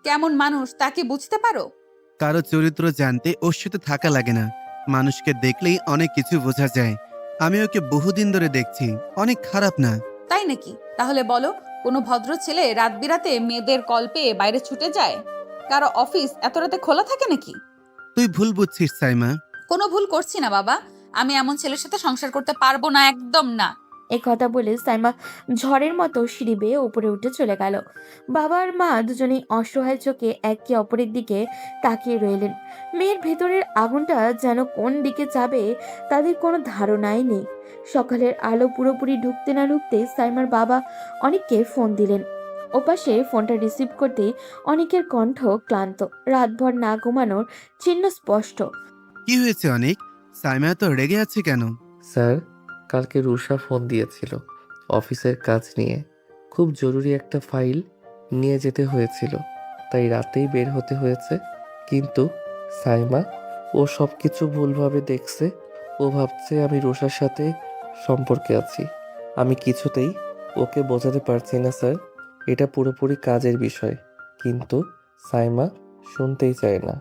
কেমন মানুষ, তাকে বুঝতে পারো? কারো চরিত্র জানতে ওর সাথে থাকা লাগে না, মানুষকে দেখলেই অনেক কিছু বোঝা যায়। আমি ওকে বহুদিন ধরে দেখছি, অনেক খারাপ না। তাই নাকি? তাহলে বলো, কোনো ভদ্র ছেলে রাত বিরাতে মেয়েদের কল পেয়ে বাইরে ছুটে যায়? কারো অফিস এত রাতে খোলা থাকে নাকি? তুই ভুল বুঝছিস সাইমা। কোনো ভুল করছি না বাবা, আমি এমন ছেলের সাথে সংসার করতে পারবো না, একদম না। এ কথা বলে সাইমা ঝড়ের মতো সিঁড়ি বেয়ে উপরে উঠে চলে গেল। বাবা আর মা দুজনেই অসহায় চোখে একে অপরের দিকে তাকিয়ে রইলেন। মেয়ের ভেতরের আগুনটা যেন কোন দিকে যাবে তাদের কোনো ধারণাই নেই। সকালের আলো পুরোপুরি ঢুকতে না ঢুকতে সাইমার বাবা অনেককে ফোন দিলেন। ওপাশে ফোনটা রিসিভ করতেই অনেকের কণ্ঠ ক্লান্ত, রাতভর না ঘুমানোর চিহ্ন স্পষ্ট। কি হয়েছে অনেক? সাইমা তো রেগে আছে কেন? স্যার, কালকে রুষা ফোন দিয়েছিল অফিসের কাজ নিয়ে। খুব জরুরি একটা ফাইল নিয়ে যেতে হয়েছিল, তাই রাতেই বের হতে হয়েছে। কিন্তু সাইমা ও সব কিছু ভুলভাবে দেখছে। ও ভাবছে আমি রুষার সাথে সম্পর্কে আছি। আমি কিছুতেই ওকে বোঝাতে পারছি না স্যার, এটা পুরোপুরি কাজের বিষয়। কিন্তু সাইমা শুনতেই চায় না।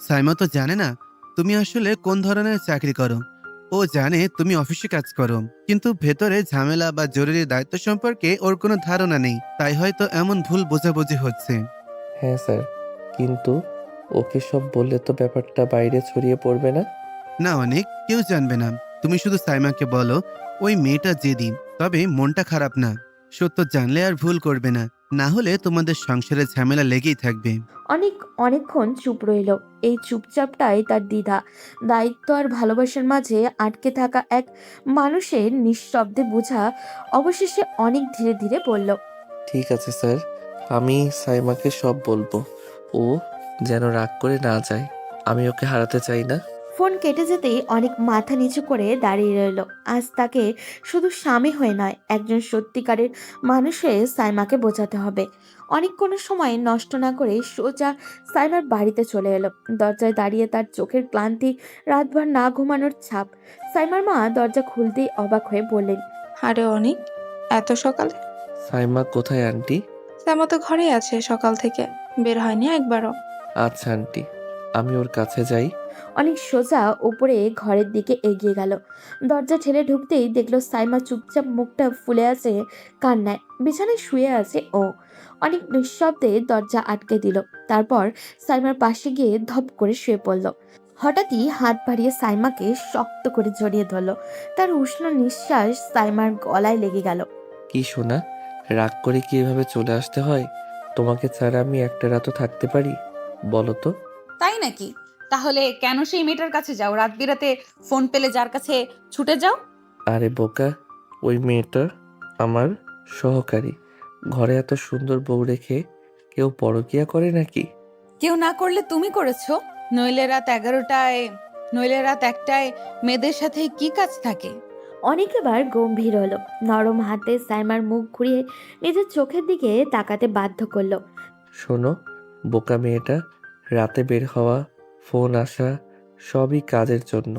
সাইমা তো জানে না তুমি আসলে কোন ধরনের চাকরি করো। ও জানে তুমি অফিসে কাজ করো, কিন্তু ভেতরে ঝামেলা বা জরুরি দায়িত্ব সম্পর্কে ওর কোনো ধারণা নেই, তাই হয়তো এমন ভুল বোঝাবুঝি হচ্ছে। হ্যাঁ স্যার, কিন্তু ওকে সব বললে তো ব্যাপারটা বাইরে ছড়িয়ে পড়বে না? না অনেক, কেউ জানবে না। তুমি শুধু সাইমাকে বলো ওই মেয়েটা জেদি, তবে মনটা খারাপ না। সত্য জানলে আর ভুল করবে না, না হলে তোমাদের সংসারে ঝামেলা লেগেই থাকবে। অনেকক্ষণ চুপ রইল। এই চুপচাপটাই তার দ্বিধা, দায়িত্ব আর ভালোবাসার মাঝে আটকে থাকা এক মানুষের নিঃশব্দে বোঝা। অবশেষে অনেক ধীরে ধীরে বলল, ঠিক আছে স্যার, আমি সাইমাকে সব বলবো। ও যেন রাগ করে না যায়, আমি ওকে হারাতে চাই না। ফোন কেটে যেতেই অনেক মাথা নিচু করে দাঁড়িয়ে রইল। আজ তাকে শুধু স্বামী হয়ে নয়, একজন সত্যিকারের মানুষ হয়ে সাইমাকে বোঝাতে হবে। অনেক কোনো সময় নষ্ট না করে সোজা সাইমার বাড়িতে চলে এলো। দরজায় দাঁড়িয়ে তার চোখের ক্লান্তি, রাতভর না ঘুমানোর ছাপ। সাইমার মা দরজা খুলতেই অবাক হয়ে বললেন, আরে অনেক, এত সকালে? সাইমা কোথায় আন্টি? সাইমা তো ঘরেই আছে সকাল থেকে, বের হয়নি একবারও। আচ্ছা আন্টি, আমি ওর কাছে যাই। অনেক সোজা উপরে ঘরের দিকে এগিয়ে গেল। দরজা ঠেলে ঢুকতেই দেখলো সাইমা চুপচাপ, মুখটা ফুলে আছে কান্নায়, বিছানায় শুয়ে আছে ও। অনেক নিঃশব্দে দরজা আটকে দিল, তারপর সাইমার পাশে গিয়ে ধপ করে শুয়ে পড়ল। হঠাৎই হাত বাড়িয়ে সাইমাকে শক্ত করে জড়িয়ে ধরলো। তার উষ্ণ নিঃশ্বাস সাইমার গলায় লেগে গেল। কি শোনা, রাগ করে কি এভাবে চলে আসতে হয়? তোমাকে ছাড়া আমি একটা রাতও থাকতে পারি? বলো তো। তাই নাকি? তাহলে কেন সেই মেয়েটার কাছে যাও? রাত বিরাতে ফোন পেলে যার কাছে ছুটে যাও? আরে বোকা, ওই মেয়েটা আমার সহকারী। ঘরে এত সুন্দর বউ রেখে কেউ পরকিয়া করে নাকি? কেউ না করলে তুমি করেছো। নইলে রাত 1টায় মেয়েদের সাথে কি কাজ থাকে? অনেক এবার গম্ভীর হলো। নরম হাতে সাইমার মুখ ঘুরিয়ে নিজের চোখের দিকে তাকাতে বাধ্য করলো। শোনো বোকা মেয়েটা, রাতে বের হওয়া, ফোন আসা সবই কাজের জন্য।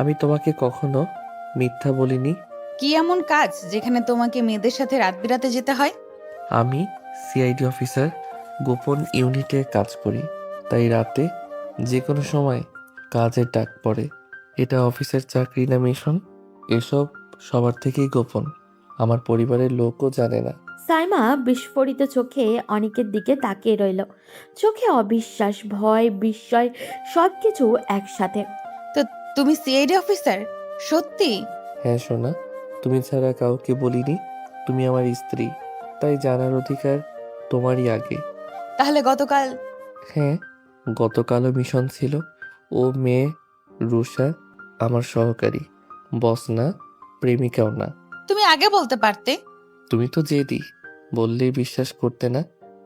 আমি তোমাকে কখনো মিথ্যা বলিনি। কি এমন কাজ যেখানে তোমাকে মেয়েদের সাথে রাত বিরাতে যেতে হয়? আমি সিআইডি অফিসার, গোপন ইউনিটে কাজ করি, তাই রাতে যে কোনো সময় কাজের ডাক পড়ে। এটা অফিসের চাকরি না মিশন, এসব সবার থেকেই গোপন। আমার পরিবারের লোকও জানে না। সাইমা বিস্ফোরিত চোখে অনেকের দিকে তাকিয়ে রইল। চোখে অবিশ্বাস, ভয়, বিস্ময় সবকিছু একসাথে। তো তুমি সিআইডি অফিসার? সত্যি? হ্যাঁ সোনা, তুমি ছাড়া কাউকে বলিনি। তুমি আমার স্ত্রী, তাই জানার অধিকার তোমারই আগে। তাহলে গতকাল? হ্যাঁ, গতকালও মিশন ছিল। ও মেয়ে রুষা আমার সহকারী, বস না, প্রেমিকাও না। তুমি আগে বলতে পারতে। তুমি তো জেদি, বললেই বিশ্বাস করতে না।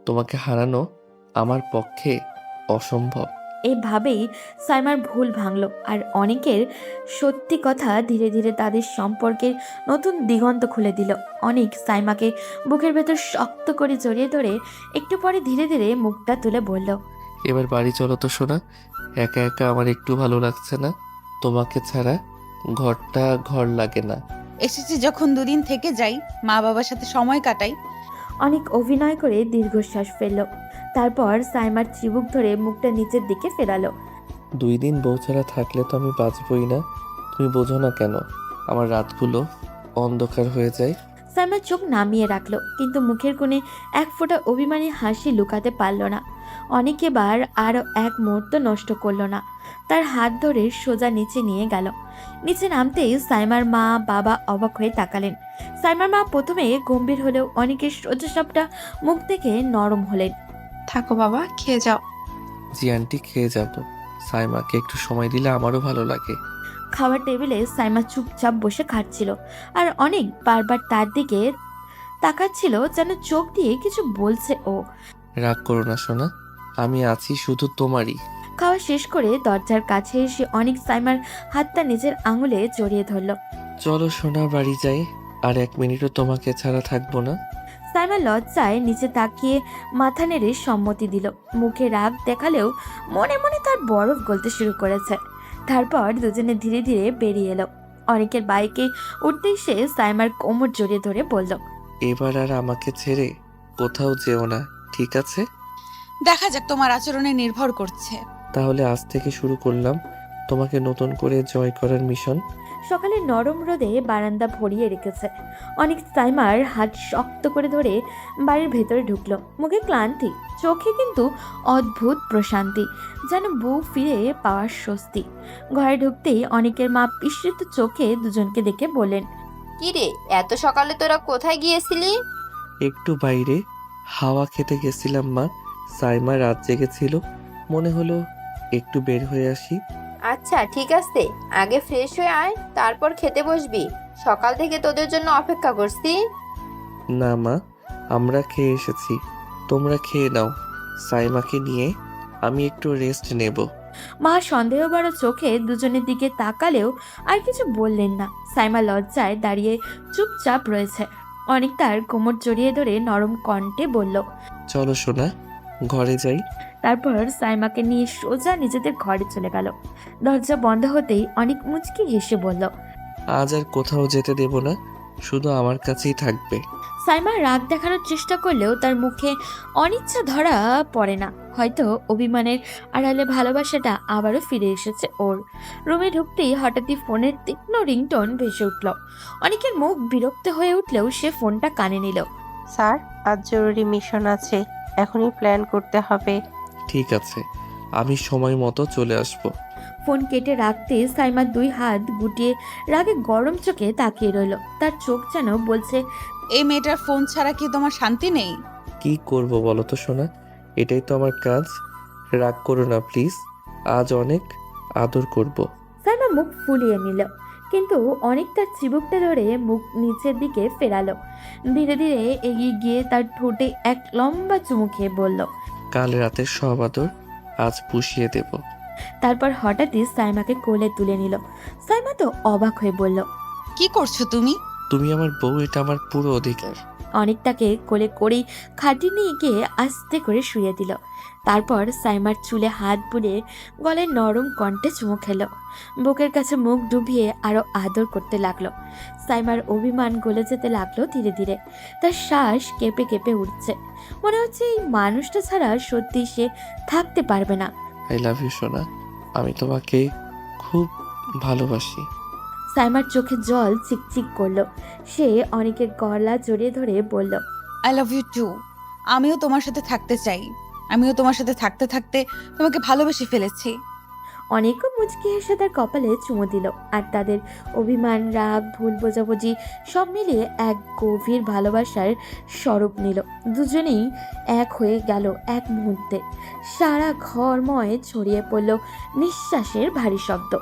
তোমাকে হারানো আমার পক্ষে অসম্ভব। এভাবেই সাইমার ভুল ভাঙলো, আর অনেকের সত্যি কথা ধীরে ধীরে তাদের সম্পর্কের নতুন দিগন্ত খুলে দিল। অনেক সাইমাকে বুকের ভেতর শক্ত করে জড়িয়ে ধরে একটু পরে ধীরে ধীরে মুখটা তুলে বলল, এবার বাড়ি চলো তো সোনা, একা একা আমার একটু ভালো লাগছে না। তোমাকে ছাড়া ঘরটা ঘর লাগে না। এসেছি যখন 2 দিন থেকে যাই, মা বাবার সাথে সময় কাটাই। অনেক অভিনয় করে দীর্ঘশ্বাস ফেলল। তারপর সাইমার চিবুক ধরে মুখটা নিচের দিকে ফেরালো। 2 দিন বউ ছাড়া থাকলে তো আমি বাঁচবই না। তুমি বোঝো না কেন আমার রাতগুলো অন্ধকার হয়ে যায়। সাইমা চোখ নামিয়ে রাখলো, কিন্তু মুখের কোণে এক ফোঁটা অভিমানী হাসি লুকাতে পারল না। অনেক এবার আরও এক মুহূর্ত নষ্ট করলো না, তার হাত ধরে সোজা নিচে নিয়ে গেল। নিচে নামতেই সাইমার মা বাবা অবাক হয়ে তাকালেন। সাইমার মা প্রথমে গম্ভীর হলেও অনেকের সোজা সাপটা মুখ দেখে নরম হলেন। থাকো বাবা, খেয়ে যাও। জি আন্টি, খেয়ে যাব। সাইমাকে একটু সময় দিলে আমারও ভালো লাগে। খাওয়ার টেবিলে সাইমা চুপচাপ বসে খাচ্ছিল, আর অনেক বারবার তার দিকে তাকাচ্ছিল, যেন চোখ দিয়ে কিছু বলছে ও। রাগ করো না সোনা, আমি আছি শুধু তোমারই। খাওয়া শেষ করে দরজার কাছে এসে অনেক সাইমার হাতটা নিজের আঙুলে জড়িয়ে ধরল। চলো সোনা, বাড়ি যাই। আর 1 মিনিটও তোমাকে ছাড়া থাকবো না। সাইমা লজ্জায় নিচে তাকিয়ে মাথা নেড়ে সম্মতি দিল। মুখে রাগ দেখালেও মনে মনে তার বরফ গলতে শুরু করেছে। তারপর দুজনে ধীরে ধীরে বেরিয়ে এলো। অনেকের বাইকে উঠতেই সে সাইমার কোমর জড়িয়ে ধরে বলল, এবার আর আমাকে ছেড়ে কোথাও যেও না, ঠিক আছে? দেখা যাক, তোমার আচরণে নির্ভর করছে। তাহলে আজ থেকে শুরু করলাম তোমাকে নতুন করে জয় করার মিশন। সকালে নরম রোদে বারান্দা ভরিয়ে রেখেছে। অনেক সাইমার হাত শক্ত করে ধরে বাড়ির ভেতরে ঢুকলো। মুখে ক্লান্তি, চোখে কিন্তু অদ্ভুত প্রশান্তি, যেন বউ ফিরে পাওয়ার স্বস্তি। ঘরে ঢুকতেই অনেকের মা বিস্মিত চোখে দুজনকে দেখে বললেন, কি রে, এত সকালে তোরা কোথায় গিয়েছিলি? একটু বাইরে হাওয়া খেতে গেছিলাম মা। সাইমা রাত জেগেছিল, মনে হলো একটু বের হয়ে আসি। আচ্ছা ঠিক আছে, আগে ফ্রেশ হয়ে আয়, তারপর খেতে বসবি। সকাল থেকে তোদের জন্য অপেক্ষা করছি। না মা, আমরা খেয়ে এসেছি, তোমরা খেয়ে নাও। সাইমাকে নিয়ে আমি একটু রেস্ট নেব। মা সন্দেহ বড় চোখে দুজনের দিকে তাকালেও আর কিছু বললেন না। সাইমা লজ্জায় দাঁড়িয়ে চুপচাপ রয়েছে। অনেক তার কোমর জড়িয়ে ধরে নরম কণ্ঠে বলল, চলো সোনা, ঘরে যাই। তারপর সাইমাকে নিয়ে সোজা নিজেদের ঘরে চলে গেল। দরজা বন্ধ হতেই অনেক মুচকি হেসে বলল, আজ আর কোথাও যেতে দেব না, শুধু আমার কাছেই থাকবে। সাইমা রাগ দেখানোর চেষ্টা করলেও তার মুখে অনিচ্ছা ধরা পড়ে না। হয়তো অভিমানের আড়ালে ভালোবাসাটা আবারও ফিরে এসেছে ওর। রুমে ঢুকতেই হঠাৎই ফোনের তীক্ষ্ণ রিংটোন ভেসে উঠল। অনেকের মুখ বিরক্ত হয়ে উঠলেও সে ফোনটা কানে নিল। স্যার, আজ জরুরি মিশন আছে, এখনই প্ল্যান করতে হবে। ঠিক আছে, আমি সময় মতো চলে আসব। ফোন কেটে রাখতে সাইমা 2 হাত গুটিয়ে রাগে গরম চোখে তাকিয়ে রইল। তার চোখ যেন বলছে, এই মেয়েটার ফোন ছাড়া কি তোমার শান্তি নেই? কি করব বলো তো সোনা, এটাই তো আমার কাজ। রাগ করো না প্লিজ, আজ অনেক আদর করব। সাইমা মুখ ফুলিয়ে নিল, কিন্তু অনেক তার চিবুকটা ধরে মুখ নিচের দিকে ফেরালো। ধীরে ধীরে এগিয়ে গিয়ে তার ঠোঁটে এক লম্বা চুমু খেয়ে বলল। কাল রাতের সব আদর আজ পুষিয়ে দেব। তারপর হঠাৎই সাইমাকে কোলে তুলে নিল। সাইমা তো অবাক হয়ে বলল, কি করছো তুমি? তুমি আমার বউ, এটা আমার পুরো অধিকার। অনেক তাকে কোলে করেই খাটি নিয়ে গিয়ে আস্তে করে শুয়ে দিল। তারপর সাইমার চুলে হাত বুলিয়ে গলায় নরম কণ্ঠে চুমু খেল। বুকের কাছে মুখ ডুবিয়ে আরো আদর করতে লাগলো। সাইমার অভিমান গলে যেতে লাগলো ধীরে ধীরে। তার শ্বাস কেঁপে কেঁপে উঠছে। মনে হচ্ছে এই মানুষটা ছাড়া সত্যি সে থাকতে পারবে না। আই লাভ ইউ সোনা, আমি তোমাকে খুব ভালোবাসি। সাইমার চোখে জল চিকচিক করলো। সে অনেকের গলা জড়িয়ে ধরে বলল, আই লাভ ইউ টু। আমিও তোমার সাথে থাকতে চাই। আমিও তোমার সাথে থাকতে থাকতে তোমাকে ভালোবেসে ফেলেছি। অনেকও মুচকি হেসে তার কপালে চুমু দিল। আর তাদের অভিমান, রাগ, ভুল বোঝাবুঝি সব মিলিয়ে এক গভীর ভালোবাসার স্বরূপ নিল। দুজনেই এক হয়ে গেল এক মুহূর্তে। সারা ঘরময় ছড়িয়ে পড়ল নিঃশ্বাসের ভারী শব্দ।